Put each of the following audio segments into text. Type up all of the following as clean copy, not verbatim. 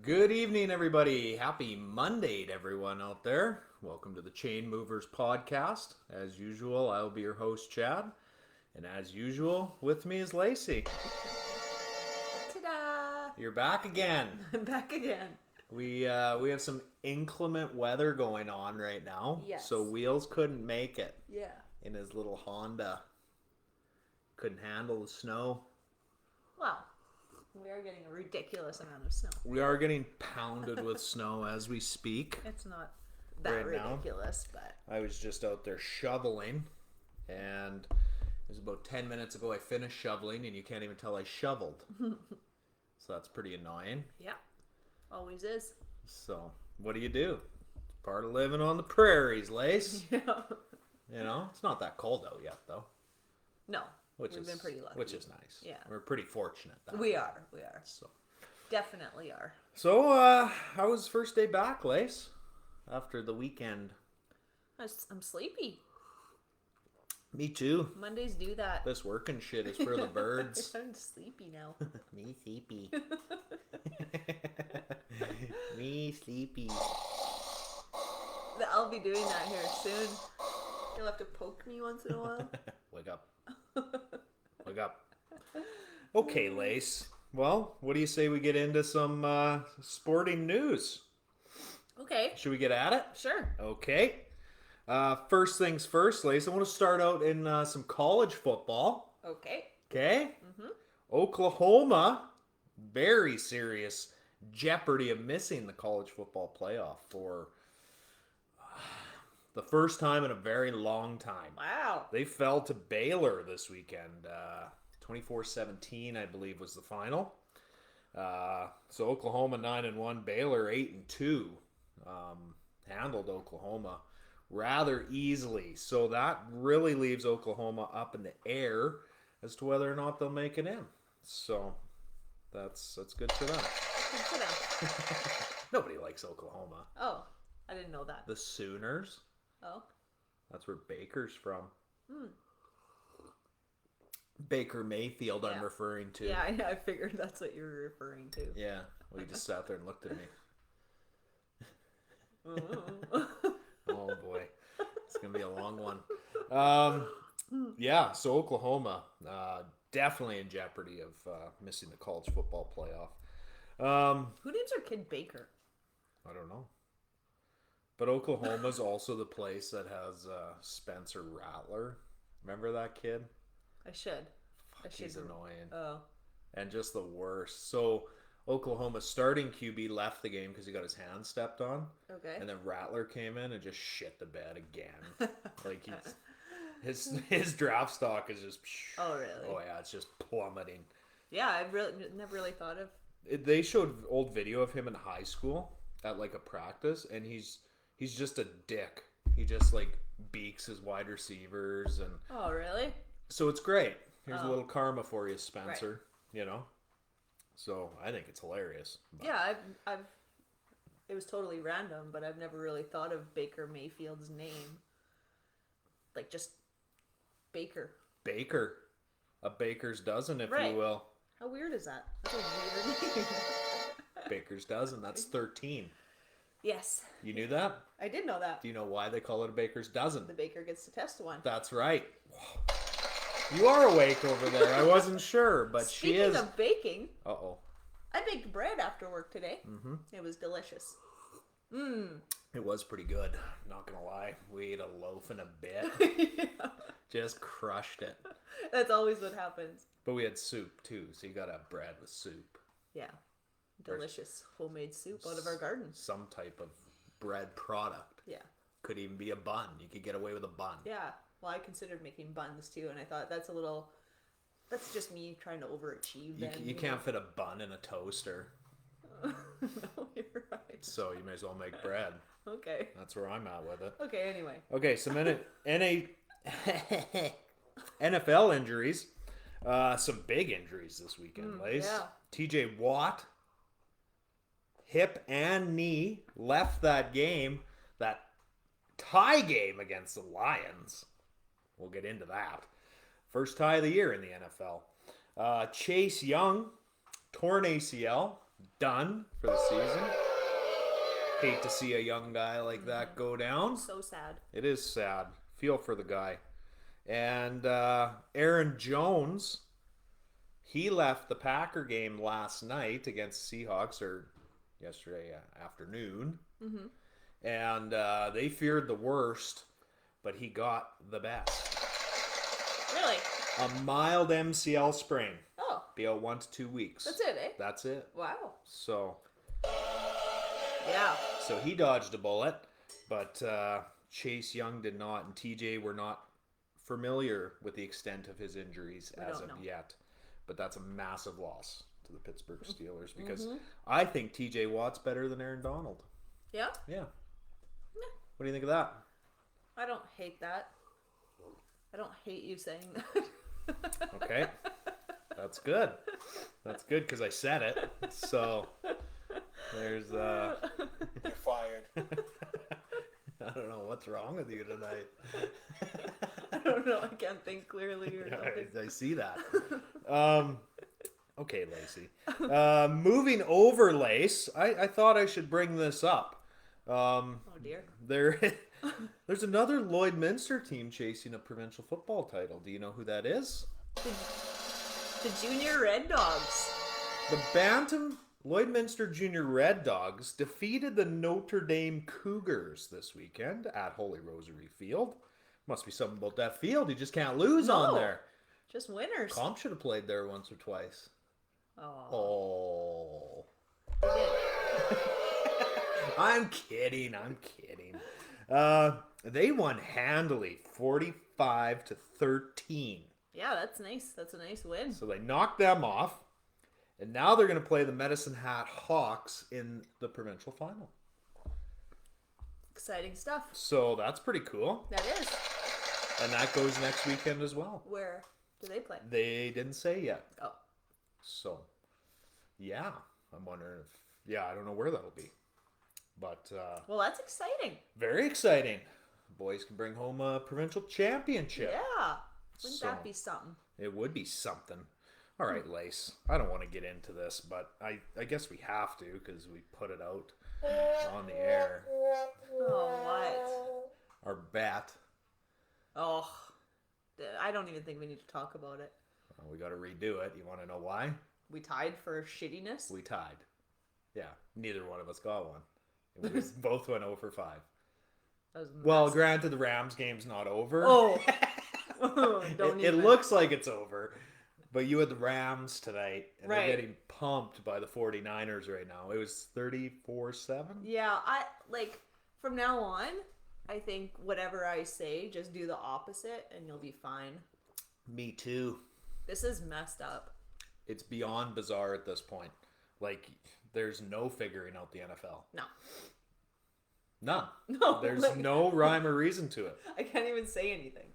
Good evening, everybody. Happy Monday to everyone out there. Welcome to the Chainmovers podcast. As usual, I'll be your host, Chad. And as usual, with me is Lacey. Ta-da! You're back again. I'm back again. We have some inclement weather going on right now. Yes. So Wheels couldn't make it Yeah. in his little Honda. Couldn't handle the snow. Well, we are getting a ridiculous amount of snow. We are getting pounded with snow as we speak. It's not that Right now. ridiculous, but I was just out there shoveling, and it was about 10 minutes ago I finished shoveling, and you can't even tell I shoveled. So that's pretty annoying. yeah, always is. So what do? It's part of living on the prairies, Lace. Yeah. You know, it's not that cold out yet, though. No, Which we've is, been pretty lucky. Which is nice. Yeah. We're pretty fortunate. We are. So, Definitely are. How was first day back, Lace? After the weekend. I'm sleepy. Me too. Mondays do that. This working shit is for the birds. I'm sleepy now. Me sleepy. Me sleepy. I'll be doing that here soon. You'll have to poke me once in a while. Wake up. Wake up. Okay, Lace. Well, what do you say we get into some sporting news? Okay. Should we get at it? Sure. Okay. First things first, Lace. I want to start out in some college football. Okay. Okay? Mm-hmm. Oklahoma, very serious jeopardy of missing the college football playoff for the first time in a very long time. Wow. They fell to Baylor this weekend. 24-17, I believe, was the final. So Oklahoma 9-1, Baylor 8-2. Handled Oklahoma rather easily. So that really leaves Oklahoma up in the air as to whether or not they'll make it in. So that's good for them. Good for them. Nobody likes Oklahoma. Oh, I didn't know that. The Sooners. Oh. That's where Baker's from. Hmm. Baker Mayfield, Yeah. I'm referring to. Yeah, I figured that's what you were referring to. Yeah. Well, he just sat there and looked at me. Oh boy, it's gonna be a long one. Yeah. So Oklahoma, definitely in jeopardy of missing the college football playoff. Who names their kid Baker? I don't know. But Oklahoma's also the place that has Spencer Rattler. Remember that kid? I should. He's annoying. Oh. And just the worst. So Oklahoma's starting QB left the game because he got his hand stepped on. Okay. And then Rattler came in and just shit the bed again. Like his draft stock is just. Oh really? Oh yeah, it's just plummeting. Yeah, I never really thought of. They showed old video of him in high school at like a practice, and he's just a dick. He just like beaks his wide receivers, and Oh really? so it's great. Here's a little karma for you, Spencer. Right. You know. So I think it's hilarious. But Yeah, I've. It was totally random, but I've never really thought of Baker Mayfield's name. Like just Baker. Baker, a baker's dozen, if Right. you will. How weird is that? That's a weird name. Baker's dozen. That's 13. Yes, You knew that? I did know that. Do you know why they call it a baker's dozen? The baker gets to test one. That's right. You are awake over there. I wasn't sure, but Speaking she is. of baking, Uh-oh. I baked bread after work today. Mm-hmm. It was delicious. It was pretty good. Not gonna lie. We ate a loaf and a bit. Yeah. Just crushed it. That's always what happens. But we had soup too, so you gotta have bread with soup. Yeah. Delicious homemade soup out of our garden. Some type of bread product. Yeah. Could even be a bun. You could get away with a bun. Yeah. Well, I considered making buns too, and I thought that's just me trying to overachieve. You can't fit a bun in a toaster. No, you're right. So you may as well make bread. Okay. That's where I'm at with it. Okay, anyway. Okay, some NFL injuries. Some big injuries this weekend, Lace. yeah. TJ Watt, hip and knee, left that game, that tie game against the Lions. We'll get into that. First tie of the year in the NFL. Chase Young, torn ACL, done for the season. Hate to see a young guy like that go down. So sad. It is sad. Feel for the guy. And Aaron Jones, he left the Packer game last night against the Seahawks, or yesterday afternoon. Mm-hmm. And they feared the worst, but he got the best. Really? A mild MCL sprain. Oh. Be out 1 to 2 weeks. That's it, eh? That's it. Wow. So. Yeah. So he dodged a bullet, but Chase Young did not, and TJ were not familiar with the extent of his injuries as of yet. But that's a massive loss to the Pittsburgh Steelers because I think TJ Watt's better than Aaron Donald. Yeah? Yeah. What do you think of that? I don't hate that. I don't hate you saying that. Okay. That's good. That's good because I said it. So there's You're fired. I don't know what's wrong with you tonight. I don't know. I can't think clearly or something. I see that. Okay, Lacey. Moving over, Lace, I thought I should bring this up. Oh, dear. There's another Lloydminster team chasing a provincial football title. Do you know who that is? The Junior Red Dogs. The Bantam Lloydminster Junior Red Dogs defeated the Notre Dame Cougars this weekend at Holy Rosary Field. Must be something about that field. You just can't lose on there. Just winners. Comp should have played there once or twice. Oh. Oh. They did. I'm kidding. They won handily, 45-13. Yeah, that's nice. That's a nice win. So they knocked them off, and now they're going to play the Medicine Hat Hawks in the provincial final. Exciting stuff. So that's pretty cool. That is. And that goes next weekend as well. Where do they play? They didn't say yet. Oh. So, yeah. I'm wondering if... Yeah, I don't know where that'll be. But... well, that's exciting. Very exciting. Boys can bring home a provincial championship. Yeah. Wouldn't that be something? It would be something. All right, Lace. I don't want to get into this, but I guess we have to because we put it out on the air. Oh, what? Our bet. Oh, I don't even think we need to talk about it. Well, we got to redo it. You want to know why? We tied for shittiness? We tied. Yeah, neither one of us got one. We both went 0 for 5. That was Well, granted, the Rams game's not over. Oh. It looks like it's over. But you had the Rams tonight, and right. They're getting pumped by the 49ers right now. It was 34-7? Yeah, from now on, I think whatever I say, just do the opposite, and you'll be fine. Me too. This is messed up. It's beyond bizarre at this point. Like, there's no figuring out the NFL. No. None. No. There's no rhyme or reason to it. I can't even say anything.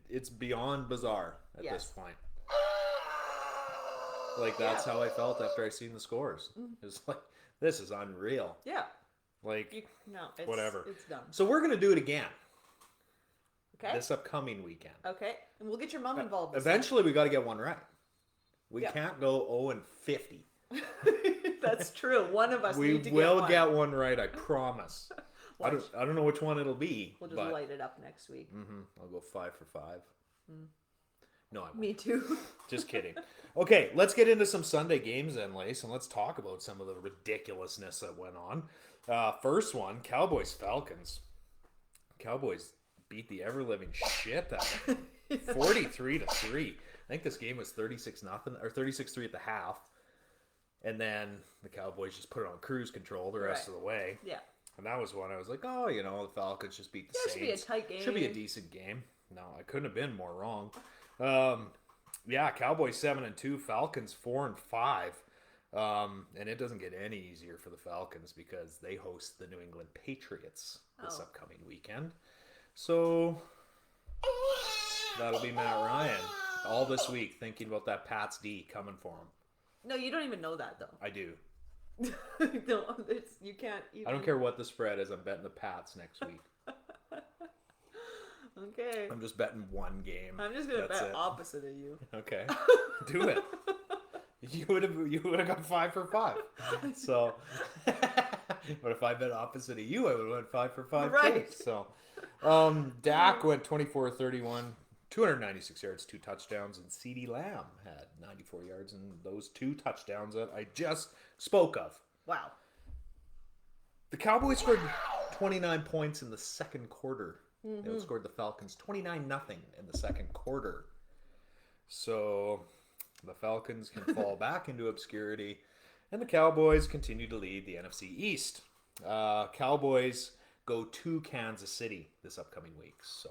It's beyond bizarre at Yes. this point. Like, that's how I felt after I seen the scores. It's like, this is unreal. Yeah. Like, It's, whatever. It's done. So we're going to do it again. Okay. This upcoming weekend. Okay. And we'll get your mom involved. Eventually, we got to get one right. We can't go 0-50. That's true. One of us need to get one. We will get one right, I promise. I don't know which one it'll be. We'll just light it up next week. I'll go 5 for 5. No, I won't. Me too. Just kidding. Okay, let's get into some Sunday games then, Lace, and let's talk about some of the ridiculousness that went on. First one, Cowboys-Falcons. Cowboys beat the ever-living shit out of them. 43-3. I think this game was 36-0 or 36-3 at the half. And then the Cowboys just put it on cruise control the rest of the way. Yeah. And that was when I was like, oh, the Falcons just beat the Saints. Should be a tight game. Should be a decent game. No, I couldn't have been more wrong. Cowboys 7-2, Falcons 4-5. And it doesn't get any easier for the Falcons because they host the New England Patriots this upcoming weekend. So that'll be Matt Ryan all this week thinking about that Pats D coming for him. No, you don't even know that though. I do. No, you can't even... I don't care what the spread is. I'm betting the Pats next week. Okay. I'm just betting one game. I'm just going to bet it. opposite of you. Okay. Do it. You would have got 5 for 5. So, but if I bet opposite of you, I would have went 5 for 5 Right. too. So, Dak went 24-31, 296 yards, 2 touchdowns, and CeeDee Lamb had 94 yards and those 2 touchdowns that I just spoke of. Wow. The Cowboys scored 29 points in the second quarter. They outscored the Falcons 29-0 in the second quarter. So the Falcons can fall back into obscurity, and the Cowboys continue to lead the NFC East. Cowboys go to Kansas City this upcoming week. So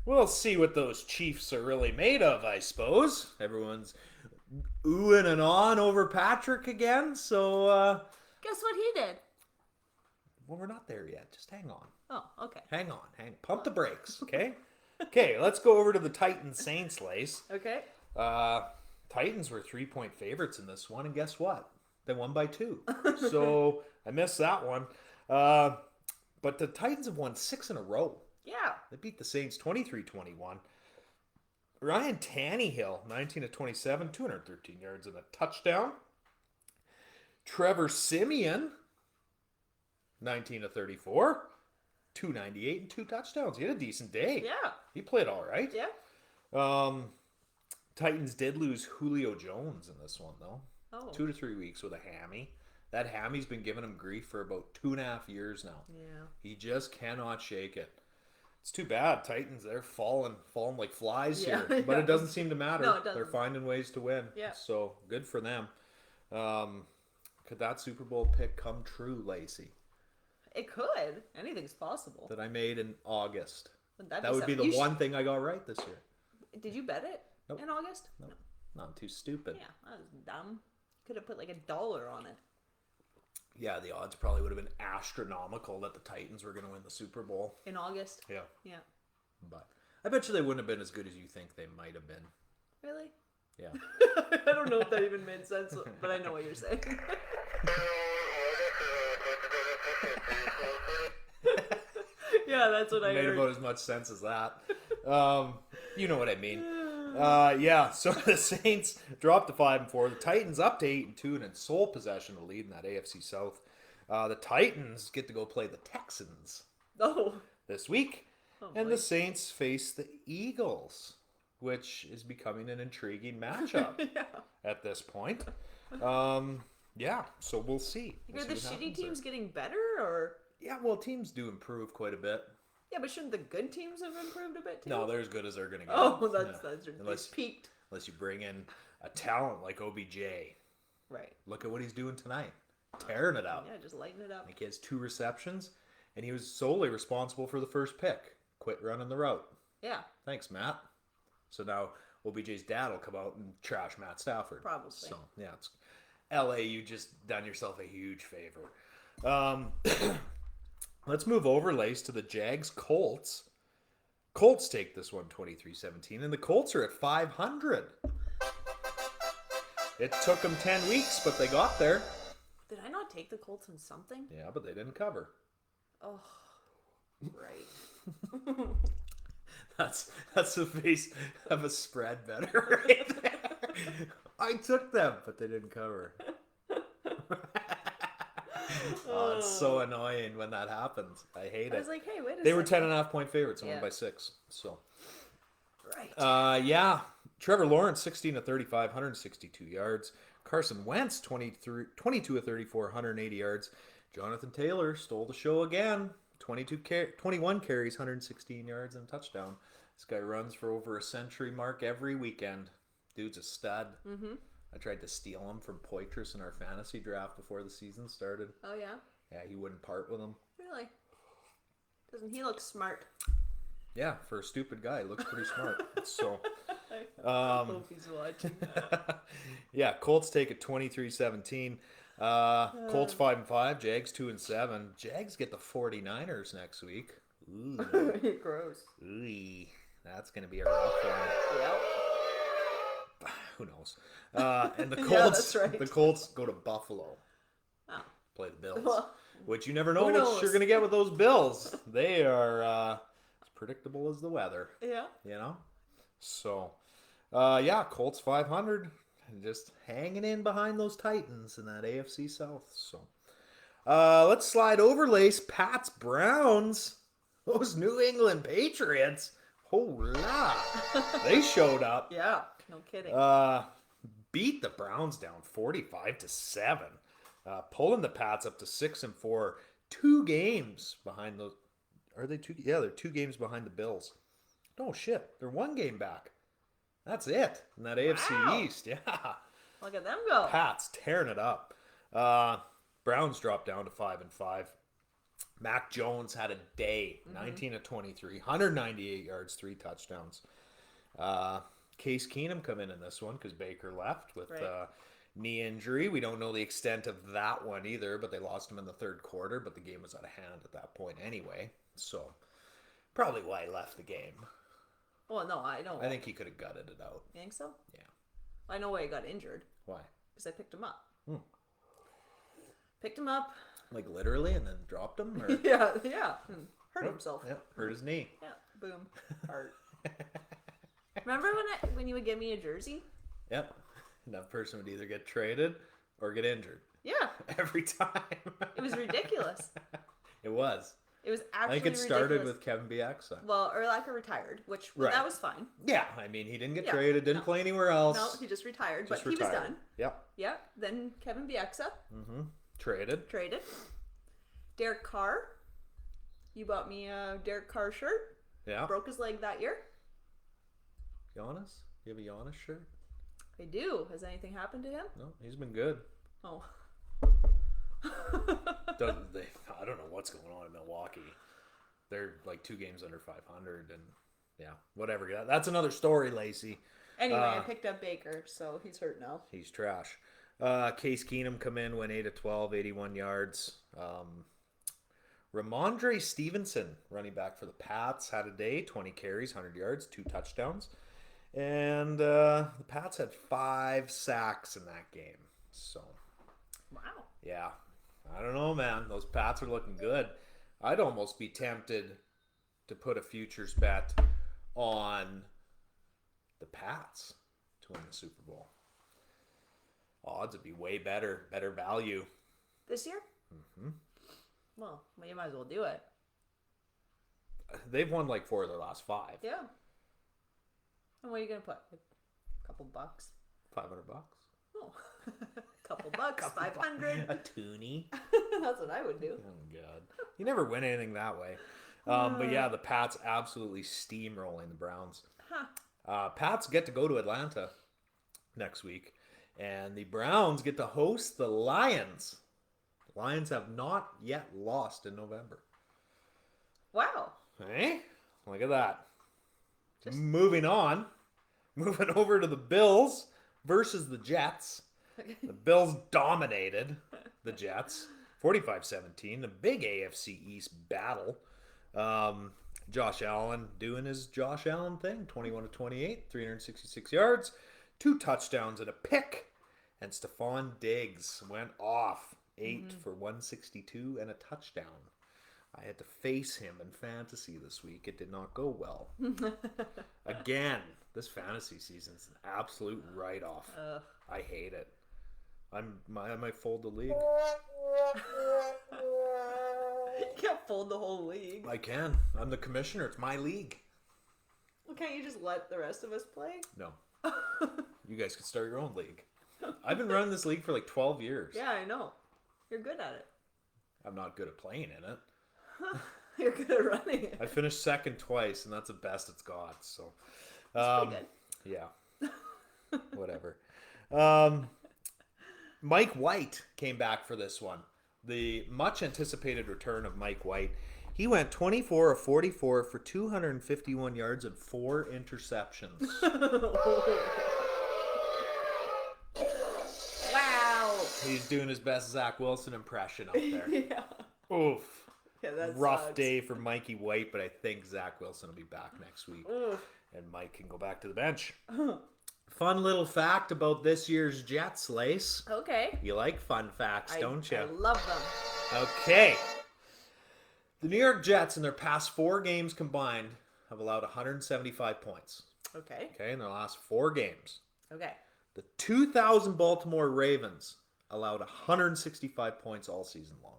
we'll see what those Chiefs are really made of, I suppose. Everyone's oohing and on over Patrick again. So, Guess what he did? well, we're not there yet. Just hang on. Oh, okay. Hang on. Pump the brakes, okay? Okay, let's go over to the Titans-Saints race. Okay. Titans were 3-point favorites in this one, and guess what? They won by 2. So I missed that one. But the Titans have won 6 in a row. Yeah. They beat the Saints 23-21. Ryan Tannehill, 19-27, 213 yards and a touchdown. Trevor Siemian, 19-34, 298 and 2 touchdowns. He had a decent day. Yeah. He played all right. Yeah. Titans did lose Julio Jones in this one, though. Oh. 2 to 3 weeks with a hammy. That hammy's been giving him grief for about 2.5 years now. Yeah. He just cannot shake it. It's too bad. Titans, they're falling like flies Yeah, here. But yeah. it doesn't seem to matter. No, it doesn't. They're finding ways to win. Yeah. So good for them. Could that Super Bowl pick come true, Lacey? It could. Anything's possible. That I made in August. That'd That be would be something. the one thing I got right this year. Did you bet it Nope. in August? Nope. No, I'm too stupid. Yeah, that was dumb. Could have put like $1 on it. Yeah, the odds probably would have been astronomical that the Titans were going to win the Super Bowl. In August? Yeah. Yeah. But I bet you they wouldn't have been as good as you think they might have been. Really? Yeah. I don't know if that even made sense, but I know what you're saying. Yeah, that's what I Made heard. about as much sense as that. You know what I mean. Yeah, so the Saints dropped to 5-4. The Titans up to 8-2 and in sole possession of lead in that AFC South. The Titans get to go play the Texans Oh. this week. Oh, And boy. the Saints face the Eagles, which is becoming an intriguing matchup Yeah. at this point. Yeah, so we'll see. We'll Are the see what shitty happens teams there. getting better, or? Yeah, well, teams do improve quite a bit. Yeah, but shouldn't the good teams have improved a bit too? No, they're as good as they're going to get. Oh, that's Unless- peaked. Unless you bring in a talent like OBJ. Right. Look at what he's doing tonight. Tearing it up. Yeah, just lighten it up. Like he has 2 receptions, and he was solely responsible for the first pick. Quit running the route. Yeah, Thanks, Matt. So now OBJ's dad will come out and trash Matt Stafford. Probably. So, yeah, it's LA, you just done yourself a huge favor. Let's move over, Lace, to the Jags Colts. Colts take this one 23-17, and the Colts are at 500. It took them 10 weeks, but they got there. Did I not take the Colts in something? Yeah, but they didn't cover. Oh, right. That's the face of a spread better right there. I took them, but they didn't cover. Oh, it's so annoying when that happens. I hate I it. was like, hey, wait a They were second. 10.5-point favorites and won Yeah. by 6. So, Right. yeah. Trevor Lawrence, 16-35, 162 yards. Carson Wentz, 22-34, 180 yards. Jonathan Taylor stole the show again. 21 carries, 116 yards, and a touchdown. This guy runs for over a century mark every weekend. Dude's a stud. Mm-hmm. I tried to steal him from Poitras in our fantasy draft before the season started. Oh, yeah? Yeah, he wouldn't part with him. Really? Doesn't he look smart? Yeah, for a stupid guy, he looks pretty smart. So, I hope he's watching. yeah, Colts take it 23-17. Colts 5-5, Jags 2-7. Jags get the 49ers next week. Ooh, Gross. ooh, that's gonna be a rough one. Yep. Who knows? And the Colts, Yeah, that's right. the Colts go to Buffalo, Oh. play the Bills, Well, which you never know who what knows? you're gonna get with those Bills. They are as predictable as the weather. yeah. You know, so yeah, Colts 500 just hanging in behind those Titans in that AFC South. So, let's slide over, Lace. Pats, Browns. Those New England Patriots. Hola. They showed up. Yeah, no kidding. Beat the Browns down 45-7. Pulling the Pats up to 6-4. 2 games behind those. Are they 2? Yeah, they're 2 games behind the Bills. Oh, shit. They're 1 game back. That's it in that AFC Wow. East. Yeah. Look at them go. Pats tearing it up. Browns dropped down to 5-5. Mac Jones had a day, 19 of 23, 198 yards, 3 touchdowns. Case Keenum come in this one because Baker left with knee injury. We don't know the extent of that one either, but they lost him in the 3rd quarter, but the game was out of hand at that point anyway. So probably why he left the game. Well, no, I don't. I think he could have gutted it out. You think so? Yeah. I know why he got injured. Why? Because I picked him up. Picked him up. Like literally and then dropped him? Or? Yeah. Hurt himself. Yeah, hurt his knee. Yeah, boom. Heart. Remember when you would give me a jersey? Yep. And that person would either get traded or get injured. Yeah. Every time. It was ridiculous. It was. It was I actually think it started ridiculous. with Kevin Bieksa. Well, Urlacher retired, which Right. that was fine. Yeah, I mean, he didn't get Yeah, traded, didn't no. play anywhere else. No, he just retired, Just but he was retired. done. Yep. Yeah. Then Kevin Bieksa Traded. traded. Derek Carr. You bought me a Derek Carr shirt. Yeah. Broke his leg that year. Giannis? You have a Giannis shirt? I do. Has anything happened to him? No, he's been good. Oh. I don't know what's going on in Milwaukee. They're like 2 games under 500, and yeah, whatever. That's another story, Lacey. Anyway, I picked up Baker, so he's hurt now. He's trash. Case Keenum come in, went 8 of 12, 81 yards. Ramondre Stevenson, running back for the Pats, had a day, 20 carries, 100 yards, 2 touchdowns. And the Pats had 5 sacks in that game. So, Wow. yeah, I don't know, man. Those Pats are looking good. I'd almost be tempted to put a futures bet on the Pats to win the Super Bowl. Odds would be way better value. This year? Mm-hmm. Well, you might as well do it. They've won like 4 of their last 5. Yeah. And what are you going to put? A couple bucks? $500. Oh. Couple bucks, 500. A toonie. That's what I would do. Oh, God. You never win anything that way. But yeah, the Pats absolutely steamrolling the Browns. Pats get to go to Atlanta next week. And the Browns get to host the Lions. The Lions have not yet lost in November. Wow. Hey, look at that. Moving on. Moving over to the Bills versus the Jets. The Bills dominated the Jets. 45-17. The big AFC East battle. Josh Allen doing his Josh Allen thing. 21 of 28. 366 yards. 2 touchdowns and a pick. And Stephon Diggs went off. 8 for 162 and a touchdown. I had to face him in fantasy this week. It did not go well. Again, this fantasy season's an absolute write-off. I hate it. I might fold the league. You can't fold the whole league. I can. I'm the commissioner. It's my league. Well, can't you just let the rest of us play? No. You guys could start your own league. I've been running this league for like 12 years. Yeah, I know. You're good at it. I'm not good at playing in it. You're good at running it. I finished second twice, and that's the best it's got. So, That's pretty good. yeah, whatever. Mike White came back for this one. The much anticipated return of Mike White. He went 24 of 44 for 251 yards and 4 interceptions. Wow. He's doing his best Zach Wilson impression up there. Yeah. Oof. Yeah, that Rough sucks. day for Mikey White, but I think Zach Wilson will be back next week. Oof. And Mike can go back to the bench. Fun little fact about this year's Jets, Lace. Okay. You like fun facts, don't you? I love them. Okay. The New York Jets, in their past 4 games combined, have allowed 175 points. Okay. Okay, in their last 4 games. Okay. The 2000 Baltimore Ravens allowed 165 points all season long.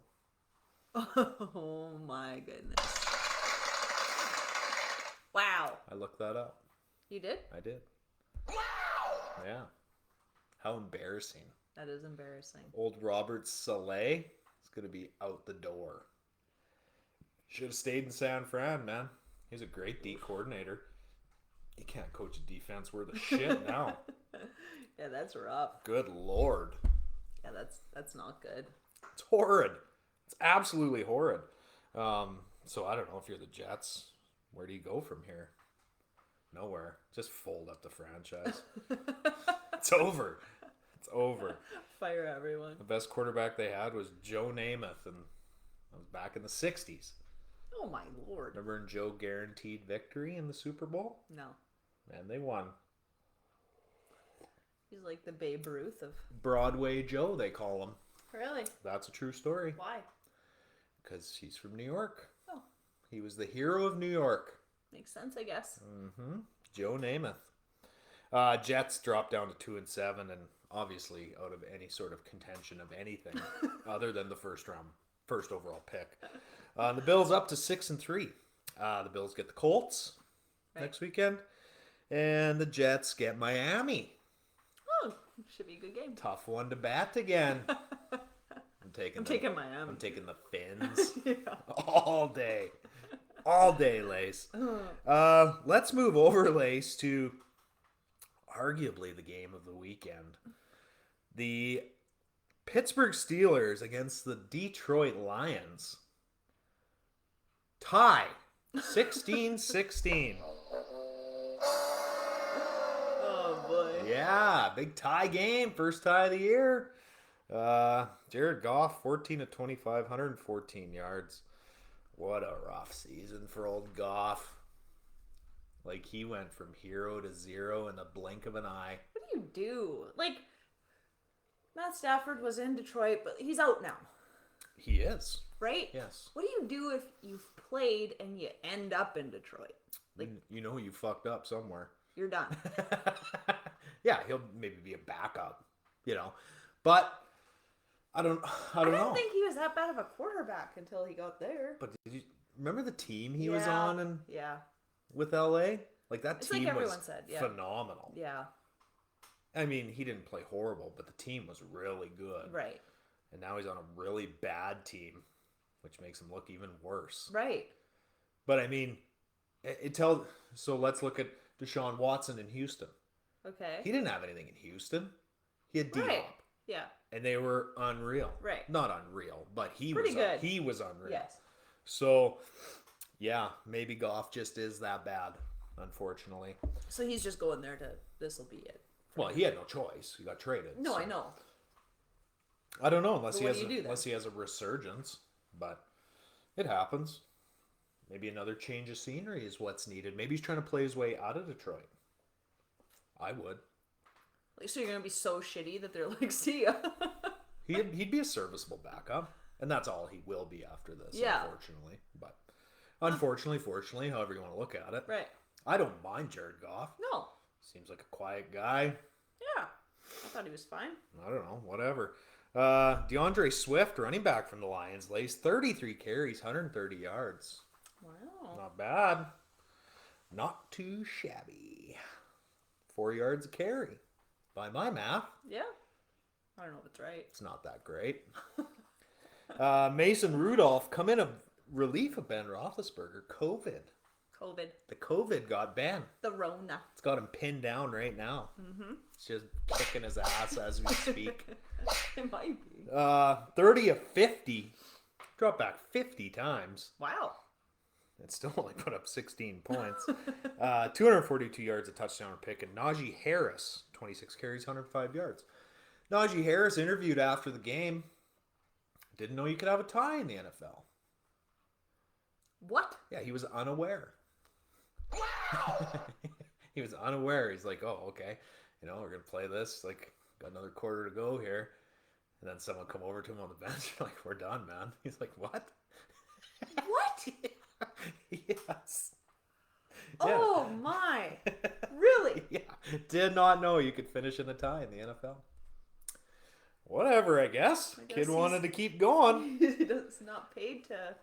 Oh my goodness. Wow. I looked that up. You did? I did. Wow! Yeah. How embarrassing. That is embarrassing. Old Robert Saleh is going to be out the door. Should have stayed in San Fran, man. He's a great D coordinator. He can't coach a defense worth of shit now. Yeah, that's rough. Good Lord. Yeah, that's not good. It's horrid. It's absolutely horrid. So I don't know if you're the Jets. Where do you go from here? Nowhere. Just fold up the franchise. It's over. It's over. Fire everyone. The best quarterback they had was Joe Namath, and that was back in the 60s. Oh my Lord. Remember when Joe guaranteed victory in the Super Bowl? No. And they won. He's like the Babe Ruth of... Broadway Joe, they call him. Really? That's a true story. Why? Because he's from New York. Oh. He was the hero of New York. Makes sense, I guess. Mm-hmm. Joe Namath. Jets dropped down to 2-7, and obviously out of any sort of contention of anything other than the first overall pick. The Bills up to 6-3. The Bills get the Colts next weekend, and the Jets get Miami. Oh, should be a good game. Tough one to bat again. I'm taking Miami. I'm taking the Fins Yeah. all day. All day, Lace. Let's move over, Lace, to arguably the game of the weekend. The Pittsburgh Steelers against the Detroit Lions. Tie. 16-16. Oh, boy. Yeah, big tie game. First tie of the year. Jared Goff, 14 of 25, 114 yards. What a rough season for old Goff. Like, he went from hero to zero in the blink of an eye. What do you do? Like, Matt Stafford was in Detroit, but he's out now. He is. Right? Yes. What do you do if you've played and you end up in Detroit? Like, you know you fucked up somewhere. you're done. Yeah, he'll maybe be a backup, But I don't know. I don't think he was that bad of a quarterback until he got there. But did you remember the team he was on and Yeah. with LA? Like, that It's team like was everyone said, yeah. phenomenal. Yeah. I mean, he didn't play horrible, but the team was really good. Right. And now he's on a really bad team, which makes him look even worse. Right. But I mean, so let's look at Deshaun Watson in Houston. Okay. He didn't have anything in Houston. He had D-Hop. Right. Yeah. And they were unreal. Right. Not unreal, but he Pretty was good. He was unreal. Yes. So, yeah, maybe Goff just is that bad, unfortunately. So he's just going there to, this will be it. Well, he had no choice. He got traded. No, so. I know. I don't know unless But he has a resurgence, but it happens. Maybe another change of scenery is what's needed. Maybe he's trying to play his way out of Detroit. I would. Like, so you're going to be so shitty that they're like, see ya. He'd be a serviceable backup, and that's all he will be after this, Yeah. unfortunately. But unfortunately, fortunately, however you want to look at it. Right. I don't mind Jared Goff. No. Seems like a quiet guy. Yeah. I thought he was fine. I don't know, whatever. DeAndre Swift, running back from the Lions, lays 33 carries, 130 yards. Wow. Not bad. Not too shabby. 4 yards a carry. By my math, Yeah. I don't know if it's right. it's not that great. Mason Rudolph come in a relief of Ben Roethlisberger. COVID. The COVID got Ben. The Rona. It's got him pinned down right now. Mm-hmm. It's just kicking his ass as we speak. It might be. 30 of 50. Dropped back 50 times. Wow. And still only put up 16 points. 242 yards, a touchdown pick. And Najee Harris, 26 carries, 105 yards. Najee Harris interviewed after the game. Didn't know you could have a tie in the NFL. What? Yeah, he was unaware. Wow! He was unaware. He's like, oh, okay. We're going to play this. Like, got another quarter to go here. And then someone come over to him on the bench. Like, we're done, man. He's like, what? What? Yes. Oh, my. Really? Yeah. Did not know you could finish in a tie in the NFL. Whatever, I guess. I guess Kid he's- wanted to keep going. He's not paid to.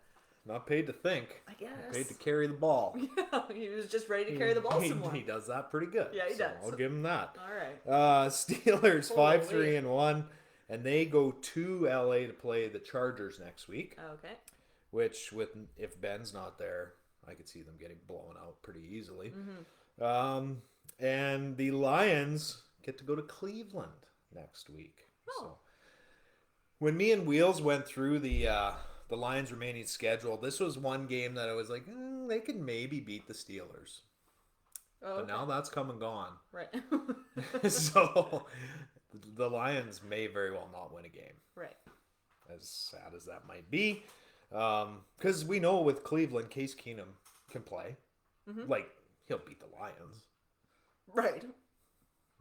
Not paid to think. I guess. Paid to carry the ball. Yeah, he was just ready to carry the ball some more. He does that pretty good. Yeah, he does. I'll give him that. All right. Steelers Holy. 5-3-1, and they go to LA to play the Chargers next week. Okay. Which, if Ben's not there, I could see them getting blown out pretty easily. Mm-hmm. And the Lions get to go to Cleveland next week. Oh. So when me and Wheels went through the Lions' remaining schedule, this was one game that I was like, they could maybe beat the Steelers. Oh, But okay. now that's come and gone. Right. So the Lions may very well not win a game, Right. as sad as that might be. Because we know with Cleveland, Case Keenum can play. Mm-hmm. Like, he'll beat the Lions. Right.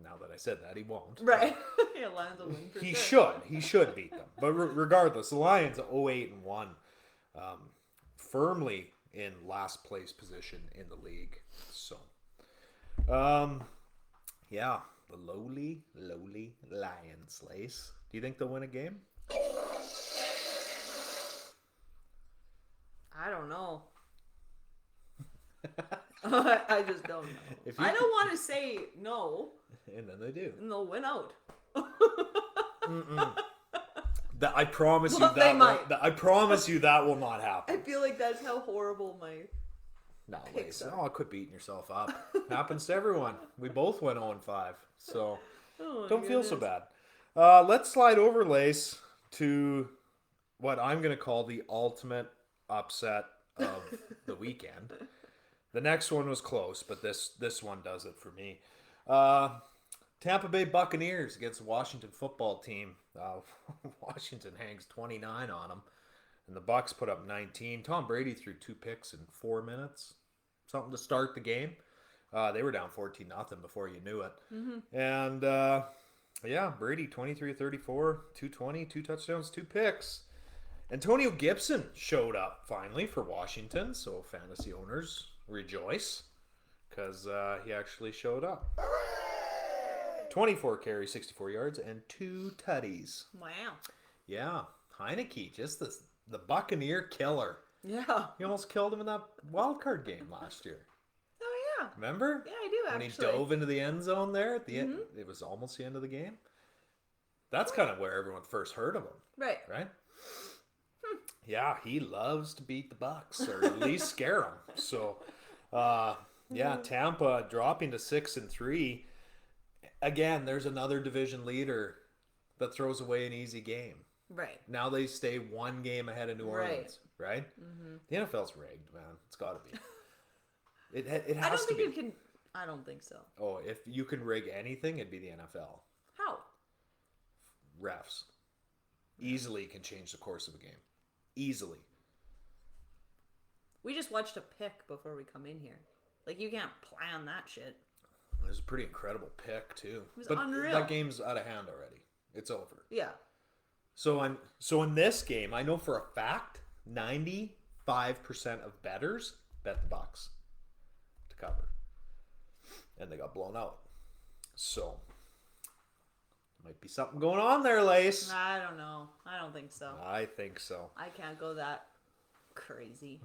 Now that I said that, he won't. Right. Yeah, Lions will win for He sure. should. He should beat them. But regardless, the Lions 0-8-1, firmly in last place position in the league. So, yeah, the lowly Lions, Lace. Do you think they'll win a game? I don't know. I just don't know. If you I don't want to say no, And then they do. and they'll win out. I promise you Well, they might. I promise you that will not I happen. feel like that's how horrible my. No, Picks Lace. up. Oh, quit beating yourself up. Happens to everyone. We both went 0-5. So. Oh my Don't feel so goodness. bad. Let's slide over, Lace, to what I'm going to call the ultimate upset of the weekend. The next one was close, but this one does it for me. Tampa Bay Buccaneers against the Washington football team. Washington hangs 29 on them, and the Bucs put up 19. Tom Brady threw 2 picks in 4 minutes, something to start the game. They were down 14-0 before you knew it. Mm-hmm. And, yeah, Brady, 23-34, 220, 2 touchdowns, 2 picks. Antonio Gibson showed up finally for Washington, so fantasy owners rejoice because he actually showed up. 24 carries, 64 yards, and 2 tutties. Wow. Yeah, Heineke, just the Buccaneer killer. Yeah. He almost killed him in that wild card game last year. Oh yeah. Remember? Yeah, I do When actually. he dove into the end zone there at the end, Mhm. it was almost the end of the game. That's kind of where everyone first heard of him, Right. right? Yeah, he loves to beat the Bucs, or at least scare them. So, yeah, Tampa dropping to 6-3. Again, there's another division leader that throws away an easy game. Right. Now they stay 1 game ahead of New Right. Orleans, right? Mm-hmm. The NFL's rigged, man. It's got to be. It I has don't to think be. you can. I don't think so. Oh, if you can rig anything, it'd be the NFL. How? Refs easily can change the course of a game. Easily. We just watched a pick before we come in here. Like you can't plan that shit. It was a pretty incredible pick too. It was but unreal. that game's out of hand already. It's over. Yeah. So in this game, I know for a fact 95% of bettors bet the Bucs to cover. And they got blown out. So might be something going on there, Lace. I don't know. I don't think so. I think so. I can't go that crazy.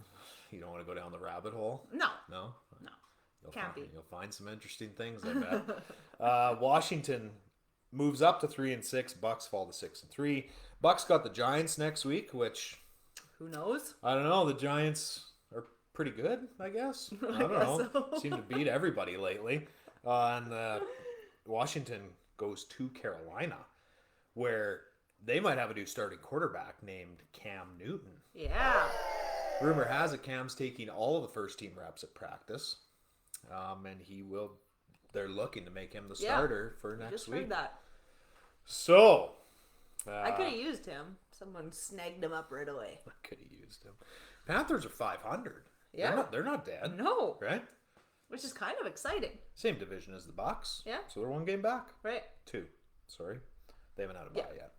You don't want to go down the rabbit hole? No. No? No. You'll Can't find, be. You'll find some interesting things, I bet. Washington moves up to 3-6. Bucks fall to 6-3. Bucks got the Giants next week, which Who knows? I don't know. The Giants are pretty good, I guess. I don't guess know. so. Seem to beat everybody lately. And Washington goes to Carolina, where they might have a new starting quarterback named Cam Newton. Yeah. Rumor has it Cam's taking all of the first team reps at practice. And they're looking to make him the Yeah. starter for next Just week. heard that. So, I could have used him. Someone snagged him up right away. I could have used him. Panthers are 500. Yeah. They're not dead. No. Right? Which is kind of exciting. Same division as the Bucks. Yeah. So they're 1 game back. Right. 2. Sorry. They haven't had a bye Yeah. yet.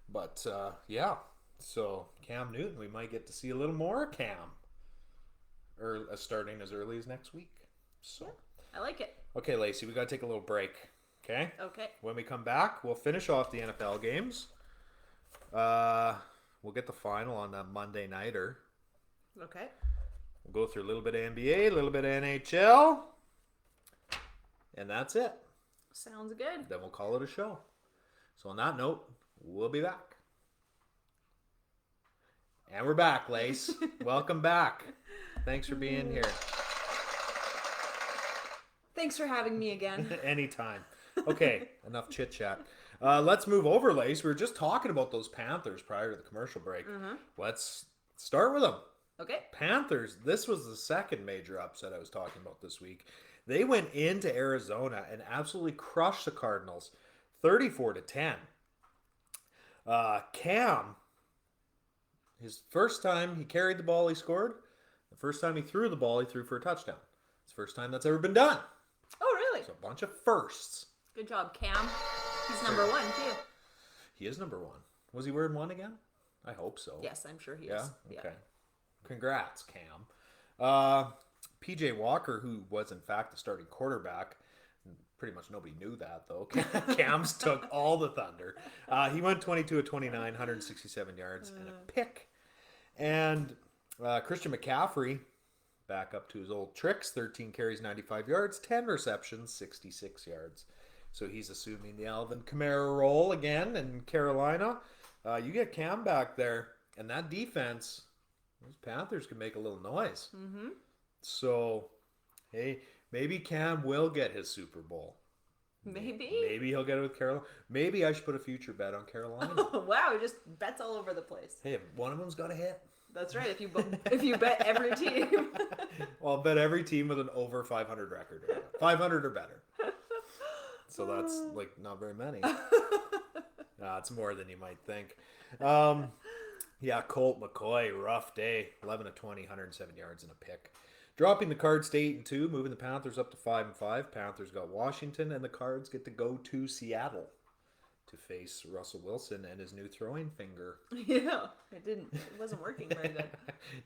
But, yeah. So, Cam Newton, we might get to see a little more Cam. Or starting as early as next week. So, I like it. okay, Lacey, we got to take a little break. Okay? Okay. When we come back, we'll finish off the NFL games. We'll get the final on that Monday nighter. Okay. We'll go through a little bit of NBA, a little bit of NHL, and that's it. Sounds good. Then we'll call it a show. So on that note, we'll be back. And we're back, Lace. Welcome back. Thanks for being here. Thanks for having me again. Anytime. Okay, enough chit chat. Let's move over, Lace. We were just talking about those Panthers prior to the commercial break. Let's start with them. Okay. Panthers, this was the second major upset I was talking about this week. They went into Arizona and absolutely crushed the Cardinals 34-10. Cam, his first time he carried the ball, he scored. The first time he threw the ball, he threw for a touchdown. It's the first time that's ever been done. Oh, really? So a bunch of firsts. Good job, Cam. He's number one, too. He is number one. Was he wearing one again? I hope so. Yes, I'm sure he Yeah? is. Okay. Congrats, Cam. PJ Walker, who was in fact the starting quarterback, pretty much nobody knew that though. Cam's took all the thunder. He went 22 of 29, 167 yards and a pick. And Christian McCaffrey, back up to his old tricks, 13 carries, 95 yards, 10 receptions, 66 yards. So he's assuming the Alvin Kamara role again in Carolina. You get Cam back there, and that defense, those Panthers can make a little noise. Mm-hmm. So, hey, maybe Cam will get his Super Bowl. Maybe. Maybe he'll get it with Carolina. Maybe I should put a future bet on Carolina. Wow, just bets all over the place. Hey, one of them's got to hit. That's right. If you bet every team. Well, I'll bet every team with an over 500 record. 500 or better. So that's like not very many. It's more than you might think. Yeah, Colt McCoy, rough day. 11 of 20, 107 yards and a pick. Dropping the Cards to 8-2, moving the Panthers up to 5-5. Panthers got Washington, and the Cards get to go to Seattle to face Russell Wilson and his new throwing finger. Yeah, it wasn't working very good.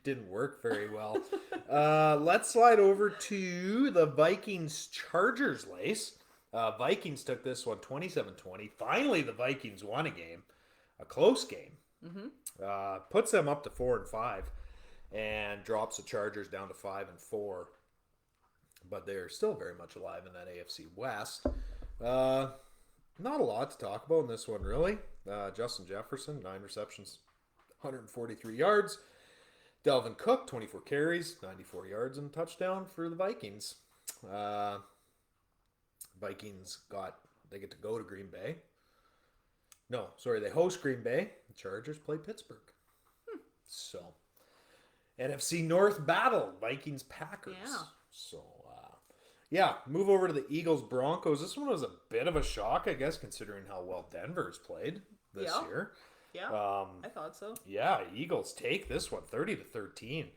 Didn't work very well. Let's slide over to the Vikings-Chargers, Lace. Vikings took this one 27-20. Finally, the Vikings won a game. A close game. Mm-hmm. Puts them up to 4-5. And drops the Chargers down to 5-4. But they're still very much alive in that AFC West. Not a lot to talk about in this one, really. Justin Jefferson, 9 receptions, 143 yards. Dalvin Cook, 24 carries, 94 yards, and a touchdown for the Vikings. Vikings get to go to Green Bay. No, sorry, they host Green Bay. The Chargers play Pittsburgh. So, NFC North battle, Vikings Packers. Yeah. So, move over to the Eagles Broncos. This one was a bit of a shock, I guess, considering how well Denver's played this year. Yeah, I thought so. Yeah, Eagles take this one 30-13.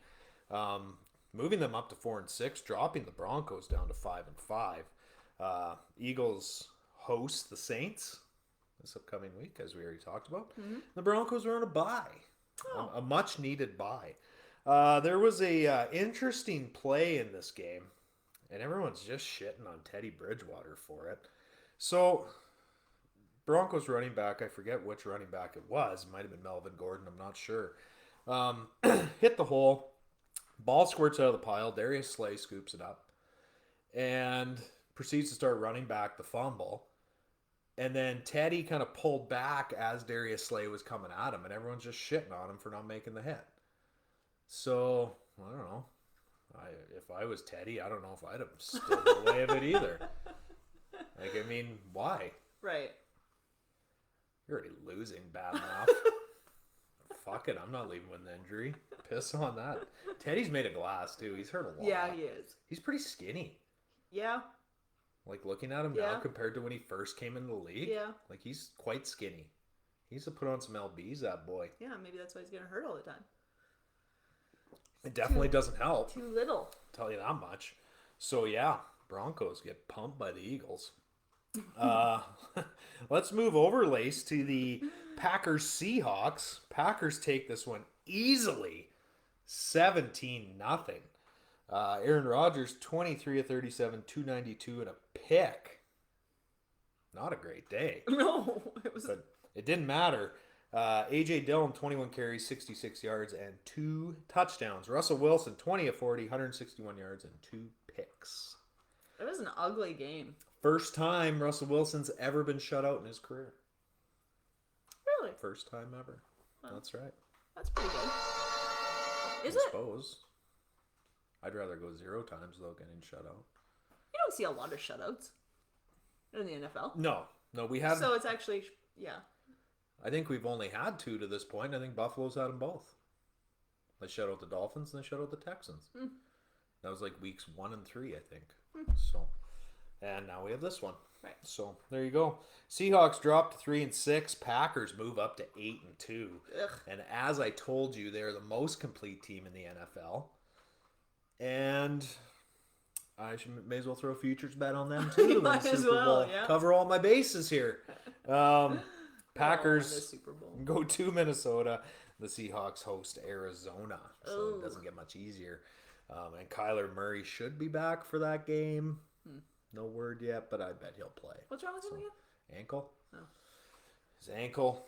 Moving them up to 4-6, dropping the Broncos down to 5-5. Eagles host the Saints this upcoming week, as we already talked about. Mm-hmm. The Broncos are on a bye, a much needed bye. There was a interesting play in this game, and everyone's just shitting on Teddy Bridgewater for it. So, Broncos running back, I forget which running back it was. It might have been Melvin Gordon, I'm not sure. Hit the hole. Ball squirts out of the pile. Darius Slay scoops it up and proceeds to start running back the fumble. And then Teddy kind of pulled back as Darius Slay was coming at him, and everyone's just shitting on him for not making the hit. So, I don't know. If I was Teddy, I don't know if I'd have stood in the way of it either. Like, I mean, why? Right. You're already losing bad enough. Fuck it, I'm not leaving with an injury. Piss on that. Teddy's made of glass, too. He's hurt a lot. Yeah, he is. He's pretty skinny. Yeah. Like, looking at him now compared to when he first came into the league. Yeah. Like, he's quite skinny. He needs to put on some LBs, that boy. Yeah, maybe that's why he's getting hurt all the time. It definitely doesn't help. Too little. I'll tell you that much. So, yeah, Broncos get pumped by the Eagles. Let's move over, Lace, to the Packers-Seahawks. Packers take this one easily, 17-0. Aaron Rodgers, 23 of 37, 292 and a pick. Not a great day. No, it was. But it didn't matter. A.J. Dillon, 21 carries, 66 yards, and 2 touchdowns. Russell Wilson, 20 of 40, 161 yards, and 2 picks. It was an ugly game. First time Russell Wilson's ever been shut out in his career. Really? First time ever. Wow. That's right. That's pretty good. Is I it? suppose. I'd rather go 0 times, though, getting shut out. You don't see a lot of shutouts in the NFL. No, we have. So it's actually, yeah. I think we've only had 2 to this point. I think Buffalo's had them both. They shut out the Dolphins and they shut out the Texans. That was like weeks 1 and 3, I think. So, and now we have this one. Right. So there you go. Seahawks dropped to 3 and 6. Packers move up to 8 and 2. Ugh. And as I told you, they're the most complete team in the NFL. And I may as well throw a futures bet on them too. You might as well, yeah. Cover all my bases here. Packers the Super Bowl. go to Minnesota. The Seahawks host Arizona. So Ooh. it doesn't get much easier. And Kyler Murray should be back for that game. No word yet, but I bet he'll play. What's wrong with him again? Ankle? Oh. His ankle.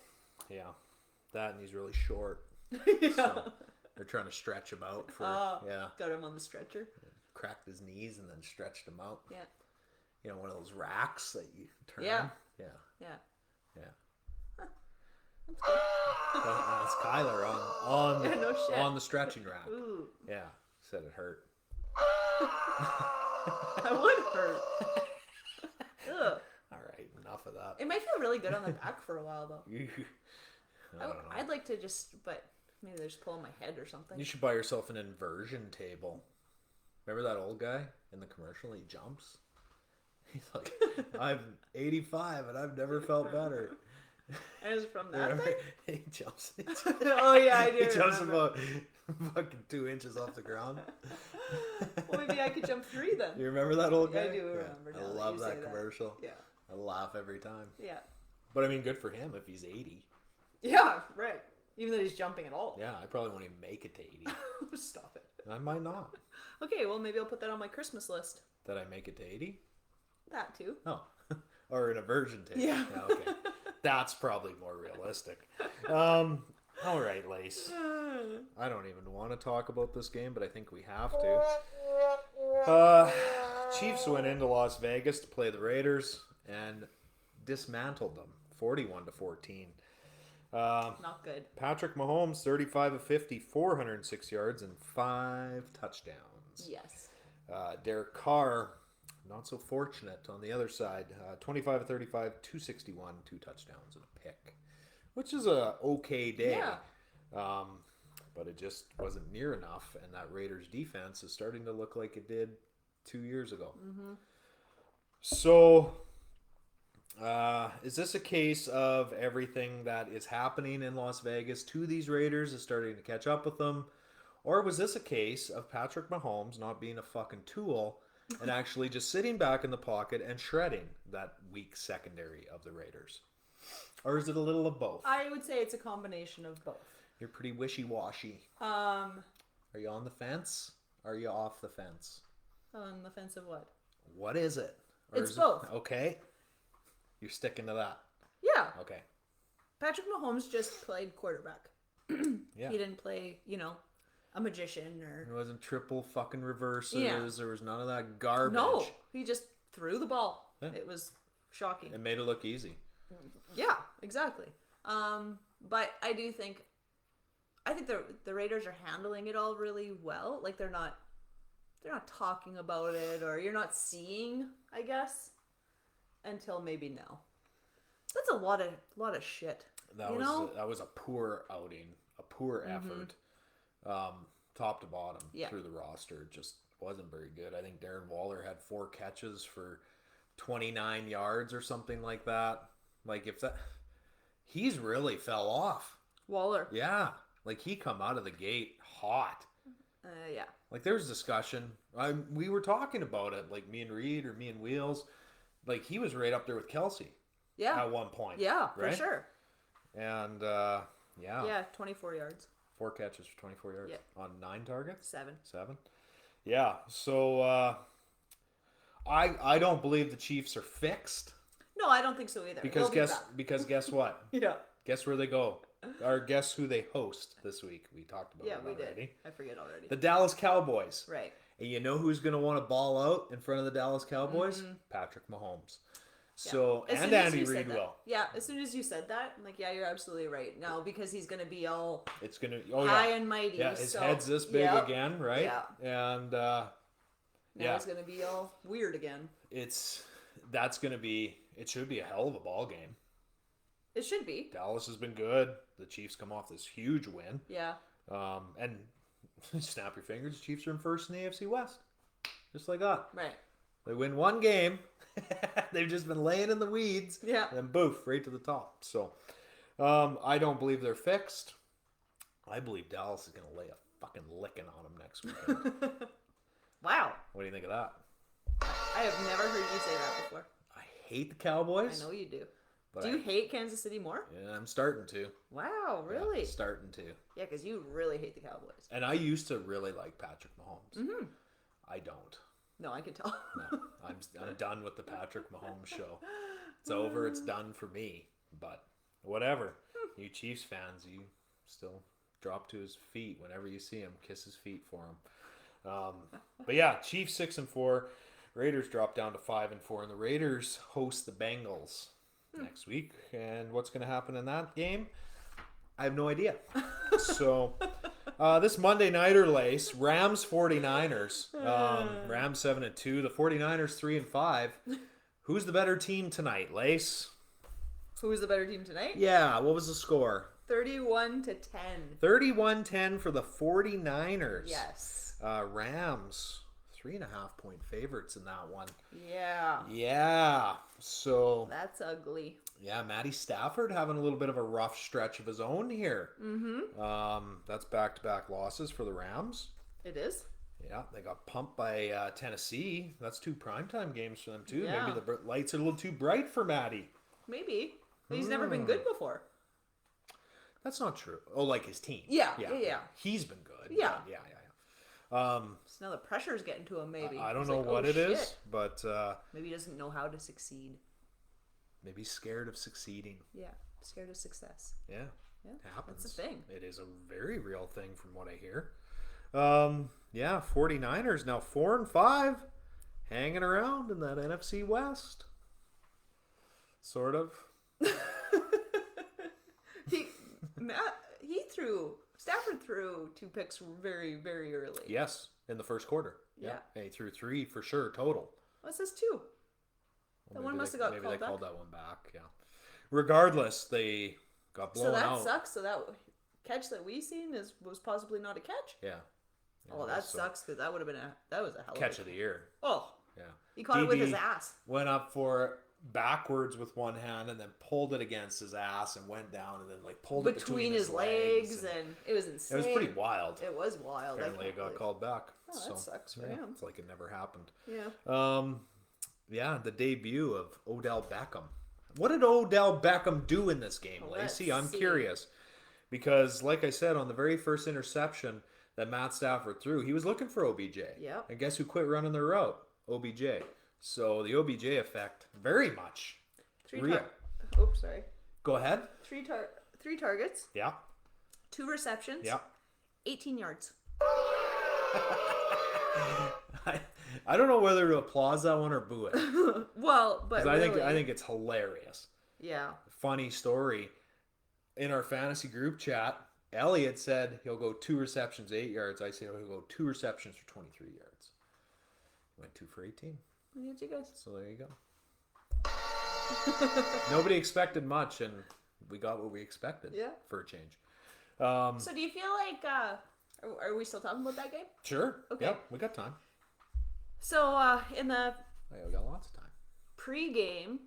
Yeah. That, and he's really short. Yeah. So they're trying to stretch him out for, Got him on the stretcher. cracked his knees and then stretched him out. Yeah. You know, one of those racks that you turn. Yeah. Yeah. Yeah. Yeah. That's good. That's Kyler on Yeah, no shit. on the stretching rack. Ooh. Yeah. Said it hurt. That would hurt. Ugh. All right, enough of that. It might feel really good on the back for a while, though. I don't know. I'd like to but maybe they're just pulling my head or something. You should buy yourself an inversion table. Remember that old guy in the commercial? He jumps. He's like, I'm 85 and I've never felt better. And it's from that thing? He jumps. Oh, yeah, I do. He jumps remember. about fucking 2 inches off the ground. Well, maybe I could jump 3 then. You remember that old guy? I do remember now I that love you that say that. commercial. Yeah. I laugh every time. Yeah. But I mean, good for him if he's 80. Yeah, right. Even though he's jumping at all. Yeah, I probably won't even make it to 80. Stop it. I might not. Okay, well, maybe I'll put that on my Christmas list. Did I make it to 80? That too. Oh. Or an aversion table. Yeah. Okay. That's probably more realistic. All right, Lace. I don't even want to talk about this game, but I think we have to. Chiefs went into Las Vegas to play the Raiders and dismantled them 41-14. Not good. Patrick Mahomes, 35 of 50, 406 yards and 5 touchdowns. Yes. Derek Carr, not so fortunate on the other side. 25 of 35, 261, 2 touchdowns and a pick, which is a okay day. Yeah. But it just wasn't near enough, and that Raiders defense is starting to look like it did 2 years ago. Mm-hmm. So, is this a case of everything that is happening in Las Vegas to these Raiders is starting to catch up with them? Or was this a case of Patrick Mahomes not being a fucking tool and actually just sitting back in the pocket and shredding that weak secondary of the Raiders? Or is it a little of both? I would say it's a combination of both. You're pretty wishy-washy. Are you on the fence? Or are you off the fence? On the fence of what? What is it? Or It's is both. Okay. You're sticking to that. Yeah. Okay. Patrick Mahomes just played quarterback. Yeah. He didn't play, a magician or... It wasn't triple fucking reverses. Yeah. There was none of that garbage. No, he just threw the ball. Yeah. It was shocking. It made it look easy. Yeah, exactly. But I think the Raiders are handling it all really well. Like they're not talking about it, or you're not seeing, I guess, until maybe now. That's a lot of shit. That was a poor outing, a poor effort, top to bottom through the roster. It just wasn't very good. I think Darren Waller had 4 catches for 29 yards or something like that. Like he's really fell off. Waller. Yeah, like he come out of the gate hot. Yeah. Like there's discussion. We were talking about it, like me and Reed or me and Wheels. Like he was right up there with Kelsey. Yeah. At one point. Yeah, right? for sure. And Yeah, 24 yards. 4 catches for 24 yards. Yeah. On 9 targets? 7. 7? Yeah. So I don't believe the Chiefs are fixed No, I don't think so either. because They'll be guess back. what? Yeah. Guess where they go? Or guess who they host this week? We talked about Yeah, it we already. did. I forget already. The Dallas Cowboys. Right. And you know who's going to want to ball out in front of the Dallas Cowboys? Patrick Mahomes. So, As and soon as Andy you said Reid that- will. Yeah, as soon as you said that, I'm like, yeah, you're absolutely right. No, because he's going to be all It's going to, high and mighty. Yeah, his so, head's this big yep. again, right? Yeah. And, Now yeah, it's going to be all weird again. that's going to be, it should be a hell of a ball game. It should be. Dallas has been good. The Chiefs come off this huge win. Yeah. And snap your fingers, the Chiefs are in first in the AFC West. Just like that. Right. They win one game. They've just been laying in the weeds. Yeah. And then boof, right to the top. So I don't believe they're fixed. I believe Dallas is going to lay a fucking licking on them next weekend. Wow. What do you think of that? I have never heard you say that before. I hate the Cowboys. I know you do. But Do you hate Kansas City more? Yeah, I'm starting to. Wow, really? Yeah, starting to. Yeah, because you really hate the Cowboys. And I used to really like Patrick Mahomes. Mm-hmm. I don't. No, I can tell. No, I'm done with the Patrick Mahomes show. It's over. It's done for me. But whatever. You Chiefs fans, you still drop to his feet whenever you see him. Kiss his feet for him. But yeah, Chiefs 6-4. Raiders drop down to 5-4, and the Raiders host the Bengals next week. And what's going to happen in that game? I have no idea. So this Monday nighter, Lace, Rams 49ers. Rams 7-2. The 49ers 3-5. Who's the better team tonight, Lace? Who's the better team tonight? Yeah, what was the score? 31-10. 31-10 for the 49ers. Yes. Rams 3.5 point favorites in that one. Yeah. Yeah. So That's ugly. yeah, Matty Stafford having a little bit of a rough stretch of his own here. Mm-hmm. That's back-to-back losses for the Rams. It is? Yeah, they got pumped by Tennessee. That's 2 primetime games for them too. Yeah. Maybe the lights are a little too bright for Matty. Maybe. He's never been good before. That's not true. Oh, like his team. Yeah. He's been good. Yeah. Yeah. So now the pressure's getting to him, maybe. I don't He's know like, what oh, it is, shit. but Maybe he doesn't know how to succeed. maybe scared of succeeding. Yeah. Scared of success. Yeah. Yeah. It happens. That's a thing. It is a very real thing from what I hear. Yeah, 49ers now 4-5, hanging around in that NFC West. Sort of. Stafford threw 2 picks very, very early. Yes, in the first quarter. Yeah. And he threw 3 for sure total. What's this 2? Well, one maybe must have got maybe called they back. called that one back, yeah. Regardless, they got blown So that out. sucks. So that catch that we seen was possibly not a catch. Yeah. Oh, that sucks because that would have been that was a hell of Catch a of the year. Oh, Yeah. he caught it with his DB ass. Went up for it backwards with one hand and then pulled it against his ass and went down and then like pulled it Between his legs and it was insane. it was pretty wild. It was wild. Apparently, it got called back. Oh, that sucks for him. It's like it never happened. Yeah. Yeah, the debut of Odell Beckham. What did Odell Beckham do in this game, Let's Lacey? I'm see. curious. Because, like I said, on the very first interception that Matt Stafford threw, he was looking for OBJ. Yep. And guess who quit running their route? OBJ. So the OBJ effect, very much real. Oops, sorry. Go ahead. Three targets, Yeah. 2 receptions, Yeah. 18 yards. I don't know whether to applaud that one or boo it. Well, but 'Cause really, I think it's hilarious. yeah. Funny story. In our fantasy group chat, Elliot said he'll go 2 receptions, 8 yards. I said he'll go 2 receptions for 23 yards. He went 2 for 18. Look at you guys. So there you go. Nobody expected much, and we got what we expected. Yeah. For a change. So do you feel like are we still talking about that game? Sure. Okay. Yep, we got time. So in the Yeah, we got lots of time. pre-game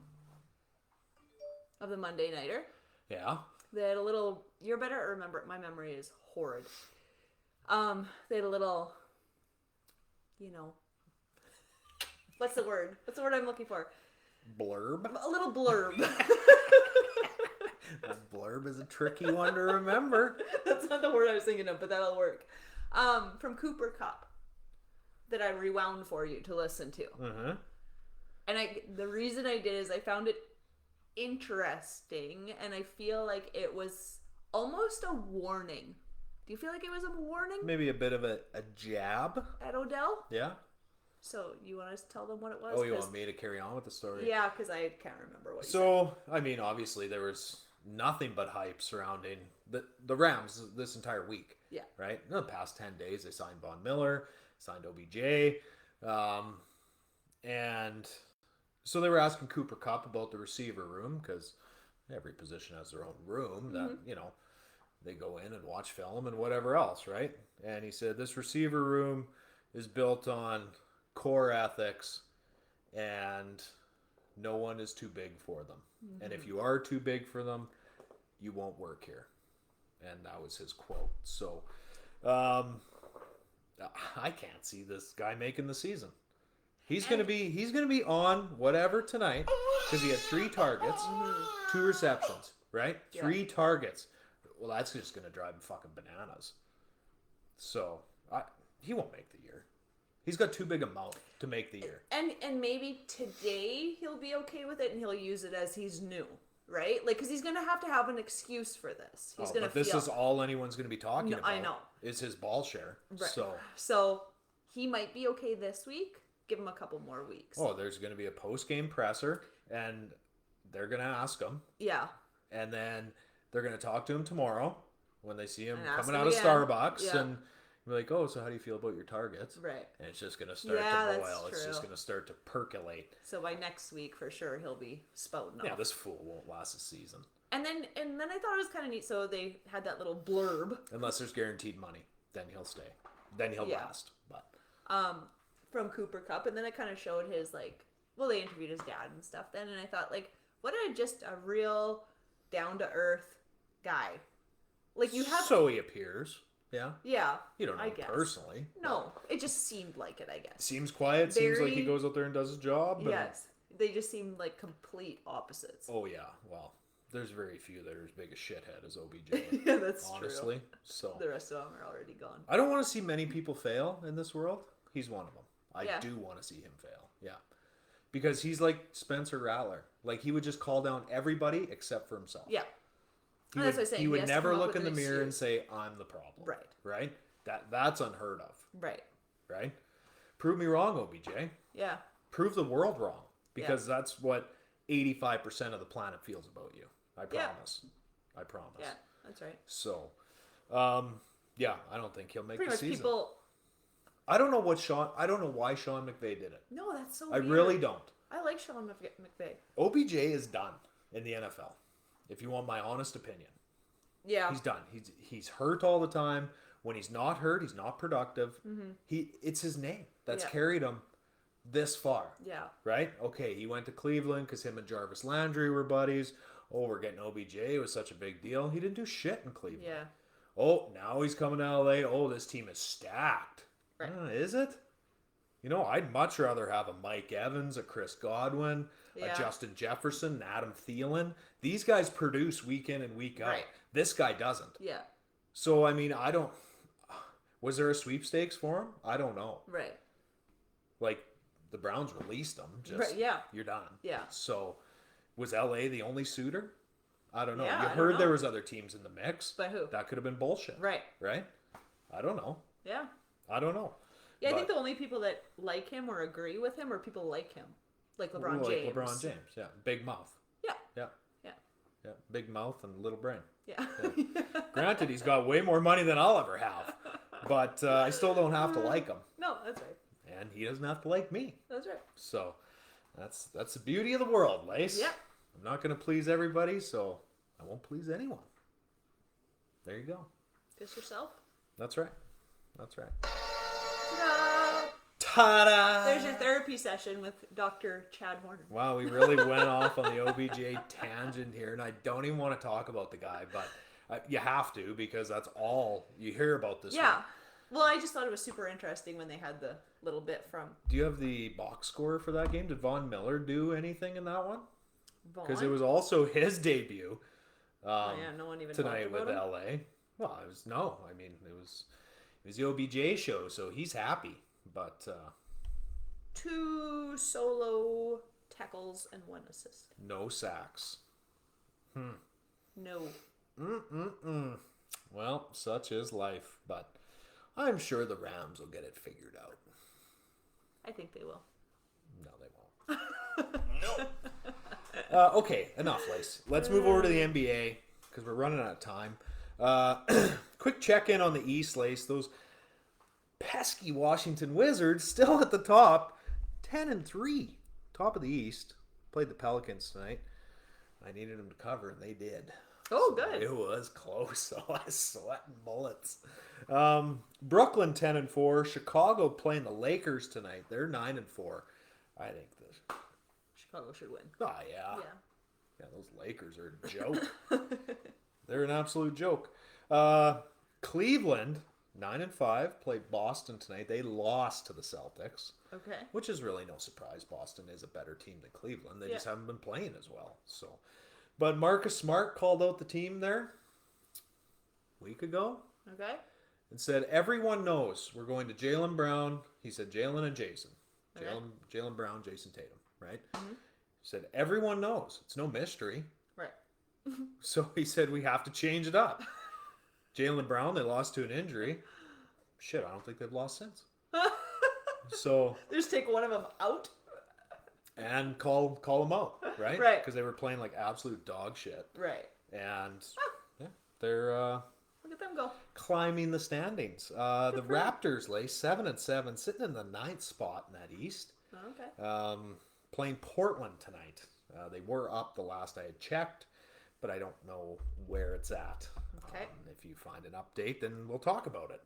of the Monday nighter, Yeah. they had a little. You're better at remember. My memory is horrid. They had a little. What's the word? What's the word I'm looking for? Blurb. A little blurb. That blurb is a tricky one to remember. That's not the word I was thinking of, but that'll work. From Cooper Cup. that I rewound for you to listen to. Mm-hmm. And the reason I did is I found it interesting, and I feel like it was almost a warning. Do you feel like it was a warning? Maybe a bit of a jab. At Odell? Yeah. So you want to tell them what it was? Oh, you want me to carry on with the story? Yeah, because I can't remember what you So, I mean, obviously there was nothing but hype surrounding the Rams this entire week. Yeah. Right? In the past 10 days, they signed Von Miller, signed OBJ, and so they were asking Cooper Kupp about the receiver room, because every position has their own room that, you know, they go in and watch film and whatever else, right? And he said, this receiver room is built on core ethics, and no one is too big for them. And if you are too big for them, you won't work here. And that was his quote. So, I can't see this guy making the season. He's gonna be on whatever tonight, because he had 3 targets, 2 receptions, right? Yeah. 3 targets. Well, that's just gonna drive him fucking bananas. So he won't make the year. He's got too big a mouth to make the year. And maybe today he'll be okay with it, and he'll use it as he's new, right? Like, because he's gonna have an excuse for this. He's gonna. But this is all anyone's gonna be talking about. I know. Is his ball share. Right. So he might be okay this week. Give him a couple more weeks. Oh, there's going to be a post-game presser, and they're going to ask him. Yeah. And then they're going to talk to him tomorrow when they see him And ask coming him out of again. Starbucks, Yeah. and be like, "Oh, so how do you feel about your targets?" Right. And it's just going to start Yeah, to that's boil. It's just true. going to start to percolate. So by next week, for sure, he'll be spouting Yeah, off. this fool won't last a season And then I thought it was kind of neat. So they had that little blurb. unless there's guaranteed money. Then he'll stay. Then he'll Yeah. last. But From Cooper Kupp, and then it kind of showed his, like, well, they interviewed his dad and stuff then, and I thought, like, what just a real down-to-earth guy. Like, you have... so he appears. Yeah. Yeah, You don't know I him guess. personally. No, it just seemed like it, I guess. Seems quiet. Seems like he Very- goes out there and does his job. But Yes. They just seemed like complete opposites. Oh yeah, well, there's very few that are as big a shithead as OBJ. Yeah, that's honestly. true. So The rest of them are already gone. I don't want to see many people fail in this world. He's one of them. I Yeah. do want to see him fail. Yeah, because he's like Spencer Rattler. Like he would just call down everybody except for himself. Yeah. He And that's would, what I'm saying. he He would has to never come up look with in the an mirror and excuse. say, "I'm the problem." Right. Right. That's unheard of. Right. Right. Prove me wrong, OBJ. Yeah. Prove the world wrong, because that's what 85% of the planet feels about you. I Yeah. promise. I promise. Yeah, that's right. So, yeah, I don't think he'll make Pretty the much season. people... I don't know why Sean McVay did it. No, that's so I weird. really don't. I like Sean McVay. OBJ is done in the NFL. If you want my honest opinion, Yeah. he's done. He's hurt all the time. When he's not hurt, he's not productive. It's his name that's Yeah. carried him this far. Yeah. Right? Okay, he went to Cleveland because him and Jarvis Landry were buddies. Oh, we're getting OBJ. It was such a big deal. He didn't do shit in Cleveland. Yeah. Oh, now he's coming to LA. Oh, this team is stacked. Right. Is it? You know, I'd much rather have a Mike Evans, a Chris Godwin, Yeah. a Justin Jefferson, an Adam Thielen. These guys produce week in and week out. Right. This guy doesn't. Yeah. So, I mean, I don't... Was there a sweepstakes for him? I don't know. Right. Like, the Browns released him. Just, Right, yeah. You're done. Yeah. So, was LA the only suiter? I don't know. Yeah, You I don't heard there know. was other teams in the mix. But who? That could have been bullshit. Right. Right? I don't know. Yeah. I don't know. Yeah, I think But- the only people that like him or agree with him are people like him. Like LeBron Like James. LeBron James, yeah. Big mouth. Yeah. Yeah. Yeah. Yeah. Big mouth and little brain. Yeah. Granted, he's got way more money than I'll ever have. But I still don't have to like him. No, that's right. And he doesn't have to like me. That's right. So that's the beauty of the world, Lace. Yeah. I'm not going to please everybody, so I won't please anyone. There you go. Just yourself. That's right. That's right. Ta-da! Ta-da! There's your therapy session with Dr. Chad Horner. Wow, we really went off on the OBJ tangent here, and I don't even want to talk about the guy, but you have to because that's all you hear about this Yeah. week. Well, I just thought it was super interesting when they had the little bit from Do you have the box score for that game? Did Von Miller do anything in that one? Vaughn. Because it was also his debut Oh, yeah, no one even tonight talked with about him. LA. Well, it was the OBJ show, so he's happy. But 2 solo tackles and 1 assist. no sacks. No. Well, such is life. But I'm sure the Rams will get it figured out. I think they will. No, they won't. No. Okay, enough, Lace. Let's move over to the NBA because we're running out of time. Quick check-in on the East, Lace. Those pesky Washington Wizards still at the top, 10-3, top of the East. Played the Pelicans tonight. I needed them to cover, and they did. Oh, good. It was close. I was sweating bullets. Brooklyn 10-4. Chicago playing the Lakers tonight. They're 9-4. I think this. Chicago should win. Oh yeah. Yeah. Yeah, those Lakers are a joke. They're an absolute joke. Cleveland 9-5 played Boston tonight. They lost to the Celtics, Okay. which is really no surprise. Boston is a better team than Cleveland. They just haven't been playing as well. So, but Marcus Smart called out the team there a week ago Okay. and said everyone knows we're going to Jaylen Brown. He said Jaylen and Jason. Okay. Jaylen Brown, Jason Tatum, right? Mm-hmm. He said everyone knows. It's no mystery. Right. So he said we have to change it up. Jaylen Brown, they lost to an injury. Shit, I don't think they've lost since. So Just take one of them out. and call them out, right? Right. Because they were playing like absolute dog shit, Right. and yeah, they're Look at them go. climbing the standings. The Raptors lay 7-7, sitting in the 9th spot in that East. Okay. Playing Portland tonight. They were up the last I had checked, but I don't know where it's at. Okay. If you find an update, then we'll talk about it.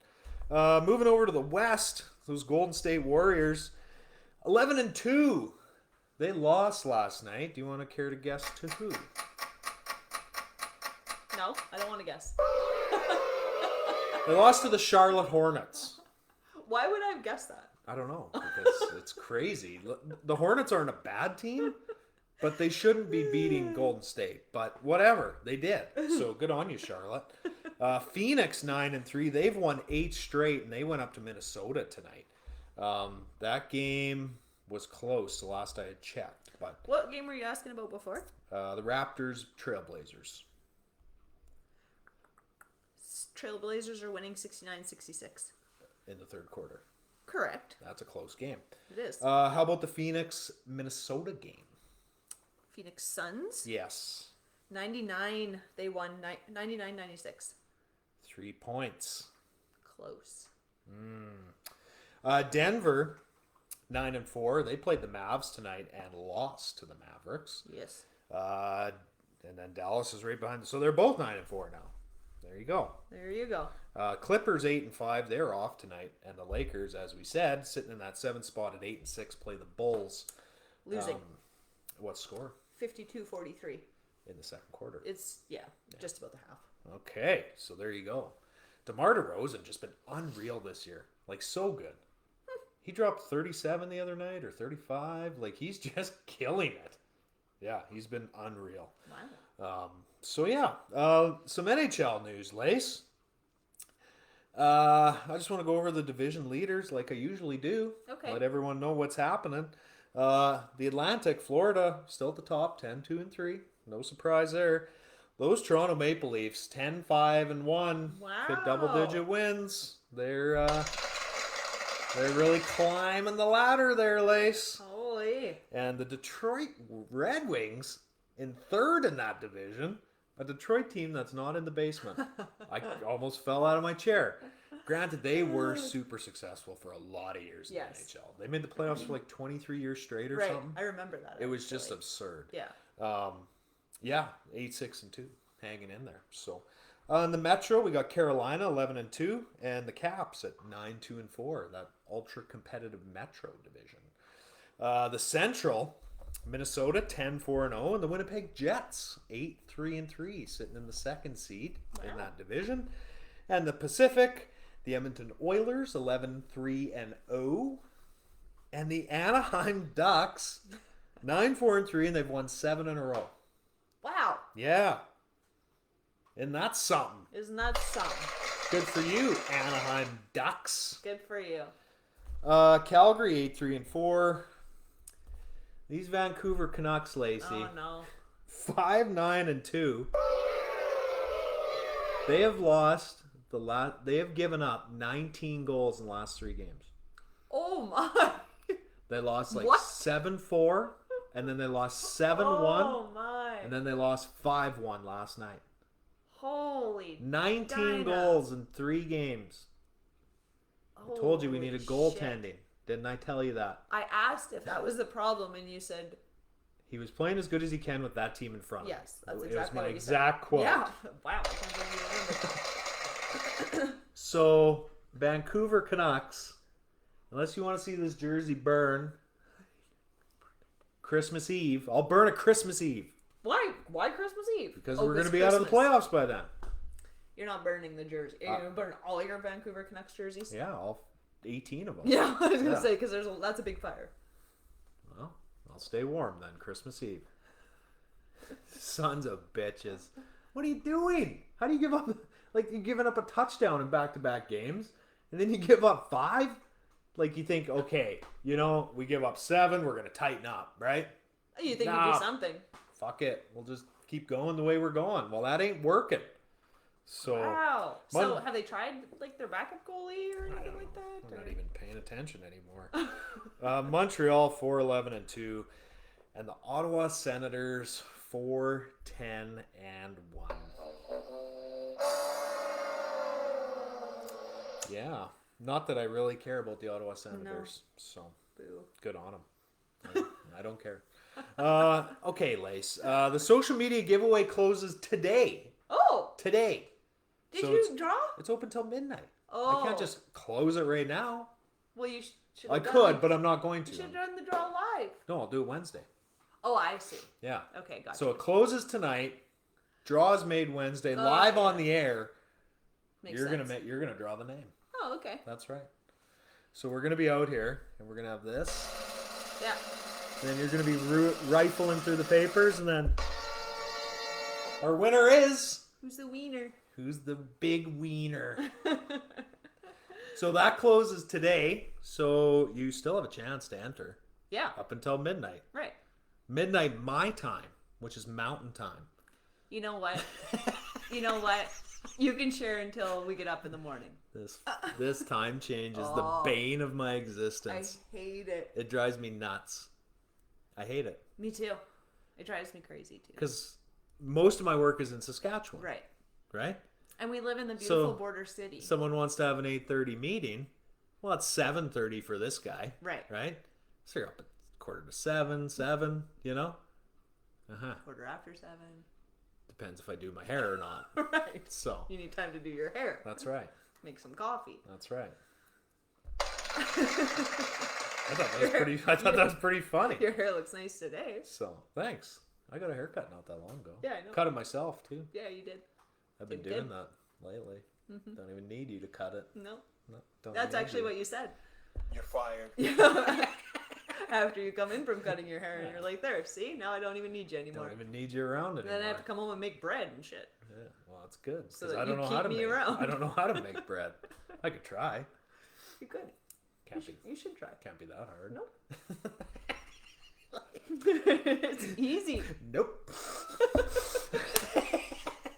Moving over to the West, those Golden State Warriors, 11-2. They lost last night. Do you want to care to guess to who? No, I don't want to guess. They lost to the Charlotte Hornets. Why would I have guessed that? I don't know, because it's crazy. The Hornets aren't a bad team, but they shouldn't be beating Golden State. But whatever, they did. So good on you, Charlotte. Phoenix 9-3. They've won 8 straight, and they went up to Minnesota tonight. That game was close the last I had checked. But What game were you asking about before? the Raptors, Trailblazers. Trailblazers are winning 69-66. In the third quarter. Correct. That's a close game. It is. How about the Phoenix-Minnesota game? Phoenix Suns. Yes. 99. They won 99-96. 3 points. Close. Denver, 9-4. They played the Mavs tonight and lost to the Mavericks. Yes. And then Dallas is right behind them. So they're both 9-4 now. There you go. There you go. Clippers 8-5. They're off tonight. And the Lakers, as we said, sitting in that 7th spot at 8-6, play the Bulls. Losing. What score? 52-43. In the second quarter. It's, just about the half. Okay, so there you go. DeMar DeRozan just been unreal this year. Like, so good. He dropped 37 the other night, or 35. Like, he's just killing it. Yeah, he's been unreal. Wow. So, yeah, some NHL news, Lace. I just want to go over the division leaders like I usually do. Okay. Let everyone know what's happening. The Atlantic, Florida, still at the top, 10-2-3. No surprise there. Those Toronto Maple Leafs, 10-5-1. Wow. Good double-digit wins. They're really climbing the ladder there, Lace. Holy. And the Detroit Red Wings in third in that division. A Detroit team that's not in the basement. I almost fell out of my chair. Granted, they were super successful for a lot of years in the NHL. They made the playoffs for like 23 years straight or something. I remember that. It was just absurd. Yeah. 8-6-2, hanging in there. So, in the Metro, we got Carolina 11-2, and the Caps at 9-2-4. That ultra competitive Metro division. The Central, Minnesota 10-4-0, and the Winnipeg Jets 8-3-3, sitting in the second seed in that division. And the Pacific, the Edmonton Oilers 11-3-0, and the Anaheim Ducks 9-4-3, and they've won 7 in a row. Wow. Yeah. And that's something. Isn't that something? Good for you, Anaheim Ducks. Good for you. Calgary 8-3-4. These Vancouver Canucks, Lacey, Oh no. 5-9-2. They have lost They have given up 19 goals in the last 3 games. Oh my. They lost like What? 7-4, and then they lost 7-1, Oh my. and then they lost 5-1 last night. Holy. 19 Dinah. goals in 3 games. I told you we Holy needed shit. goaltending. Didn't I tell you that? I asked if that was the problem, and you said He was playing as good as he can with that team in front of him. yes. That's It exactly was my what you exact said. quote. Yeah. Wow. I can't believe you remember. So, Vancouver Canucks, unless you want to see this jersey burn Christmas Eve, I'll burn it Christmas Eve. Why? Why Christmas Eve? Because Oh, we're going to it's be out of the Christmas. playoffs by then. You're not burning the jersey. You're going to burn all your Vancouver Canucks jerseys? Yeah, all 18 of them. Yeah, I was going to Yeah. say, because that's a big fire. Well, I'll stay warm then, Christmas Eve. Sons of bitches. What are you doing? How do you give up? Like, you're giving up a touchdown in back-to-back games, and then you give up 5? Like, you think, okay, we give up 7, we're going to tighten up, right? You think Nah. you do something. Fuck it. We'll just keep going the way we're going. Well, that ain't working. So, Wow. Mon- So have they tried, like, their backup goalie or anything like that? I'm not or- even paying attention anymore. Montreal 4-11-2, and the Ottawa Senators 4-10-1. Yeah, not that I really care about the Ottawa Senators, so Boo. good on them. I don't care. Okay, Lace. The social media giveaway closes today. Oh! Today. Did So you draw? It's open till midnight. Oh. I can't just close it right now. Well, you should I have could, but I'm not going You to. should have done the draw live. No, I'll do it Wednesday. Oh, I see. Yeah. Okay, gotcha. So it closes tonight. Draw is made Wednesday, Oh, live yeah. on the air. Makes You're sense. you're gonna draw the name. Oh, okay. That's right. So we're gonna be out here, and we're gonna have this. Yeah. Then you're gonna be rifling through the papers, and then our winner is Who's the wiener? who's the big wiener. So that closes today. So you still have a chance to enter Yeah. up until midnight. Right. Midnight my time, which is Mountain Time. You know what? You know what? You can share until we get up in the morning. This time change is Oh. the bane of my I existence. hate it. It drives me nuts. I hate it Me too. It drives me crazy too. because most of my work is in Saskatchewan, Right. right? And we live in the beautiful So, border city. Someone wants to have an 8:30 meeting. Well, it's 7:30 for this guy, Right. right? So you're up at 6:45, 7, Uh-huh. Quarter after 7. Depends if I do my hair or not. Right. So, You need time to do your hair. that's right. Make some coffee. That's right. I thought that was pretty funny. Your hair looks nice today. So, thanks. I got a haircut not that long ago. Yeah, I know. Cut it myself, too. Yeah, you did. I've been You doing did. that lately. Don't even need you to cut it. No. No, don't That's need actually you. what you said. You're fired. After you come in from cutting your hair and you're like, there, see? Now I don't even need you anymore. Don't even need you around And anymore. then I have to come home and make bread and shit. Yeah, well, that's good. So 'cause that I don't you know how keep to me make. around. I don't know how to make bread. I could try. You could. You should try. Can't be that hard. Nope. It's easy. Nope.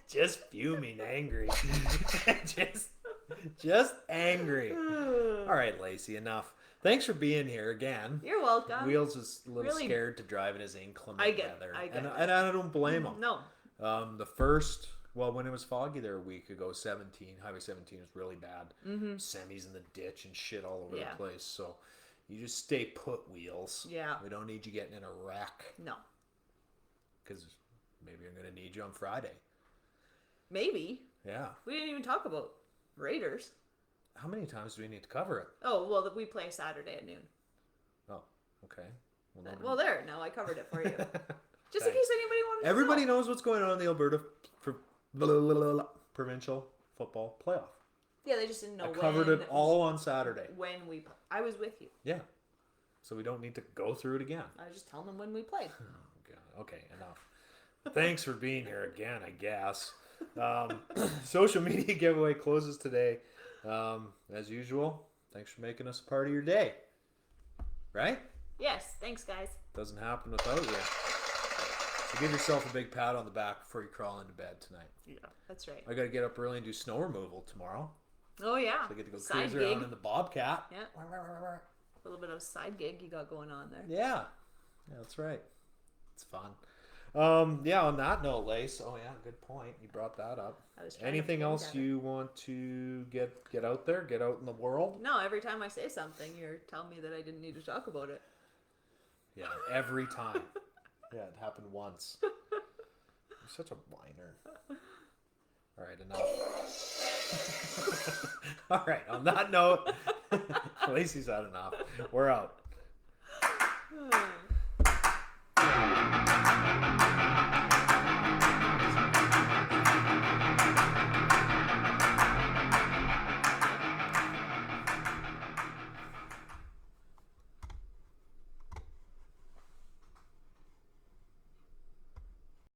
Just fuming, angry. just angry. All right, Lacey, enough. Thanks for being here again. You're welcome. Wheels is a little really- scared to drive in his inclement I get it, weather. I get and, it. and I don't blame him. No. When it was foggy there a week ago, Highway 17 was really bad. Semis in the ditch and shit all over Yeah. the place. So you just stay put, Wheels. Yeah. We don't need you getting in a wreck No. because maybe I'm going to need you on Friday. Maybe. Yeah. We didn't even talk about Raiders. How many times do we need to cover it? Oh, well, we play Saturday at noon. Oh, okay. Well, Well, there. Now I covered it for you. Just in Thanks. case anybody wanted to Everybody know. knows what's going on in the Alberta provincial football playoff. Yeah, they just didn't know I when. covered it all on Saturday. When we... I was with you. Yeah. So we don't need to go through it again. I was just telling them when we played. Oh, God. Okay, enough. Thanks for being here again, I guess. Social media giveaway closes today. As usual, thanks for making us a part of your day. Right? Yes, thanks, guys. Doesn't happen without you. So give yourself a big pat on the back before you crawl into bed tonight. Yeah, that's right. I got to get up early and do snow removal tomorrow. Oh, yeah. So I get to go Side cruise gig. around in the Bobcat. Yeah. A little bit of side gig you got going on there. Yeah. Yeah, that's right. It's fun. Yeah, on that note, Lace. Oh, yeah, good point. You brought that up. I was trying Anything to else you want to get out there? Get out in the world? No, every time I say something, you're telling me that I didn't need to talk about it. Yeah, every time. Yeah, it happened once. You're such a whiner. All right, enough. All right, on that note, Lacey's had enough. We're out.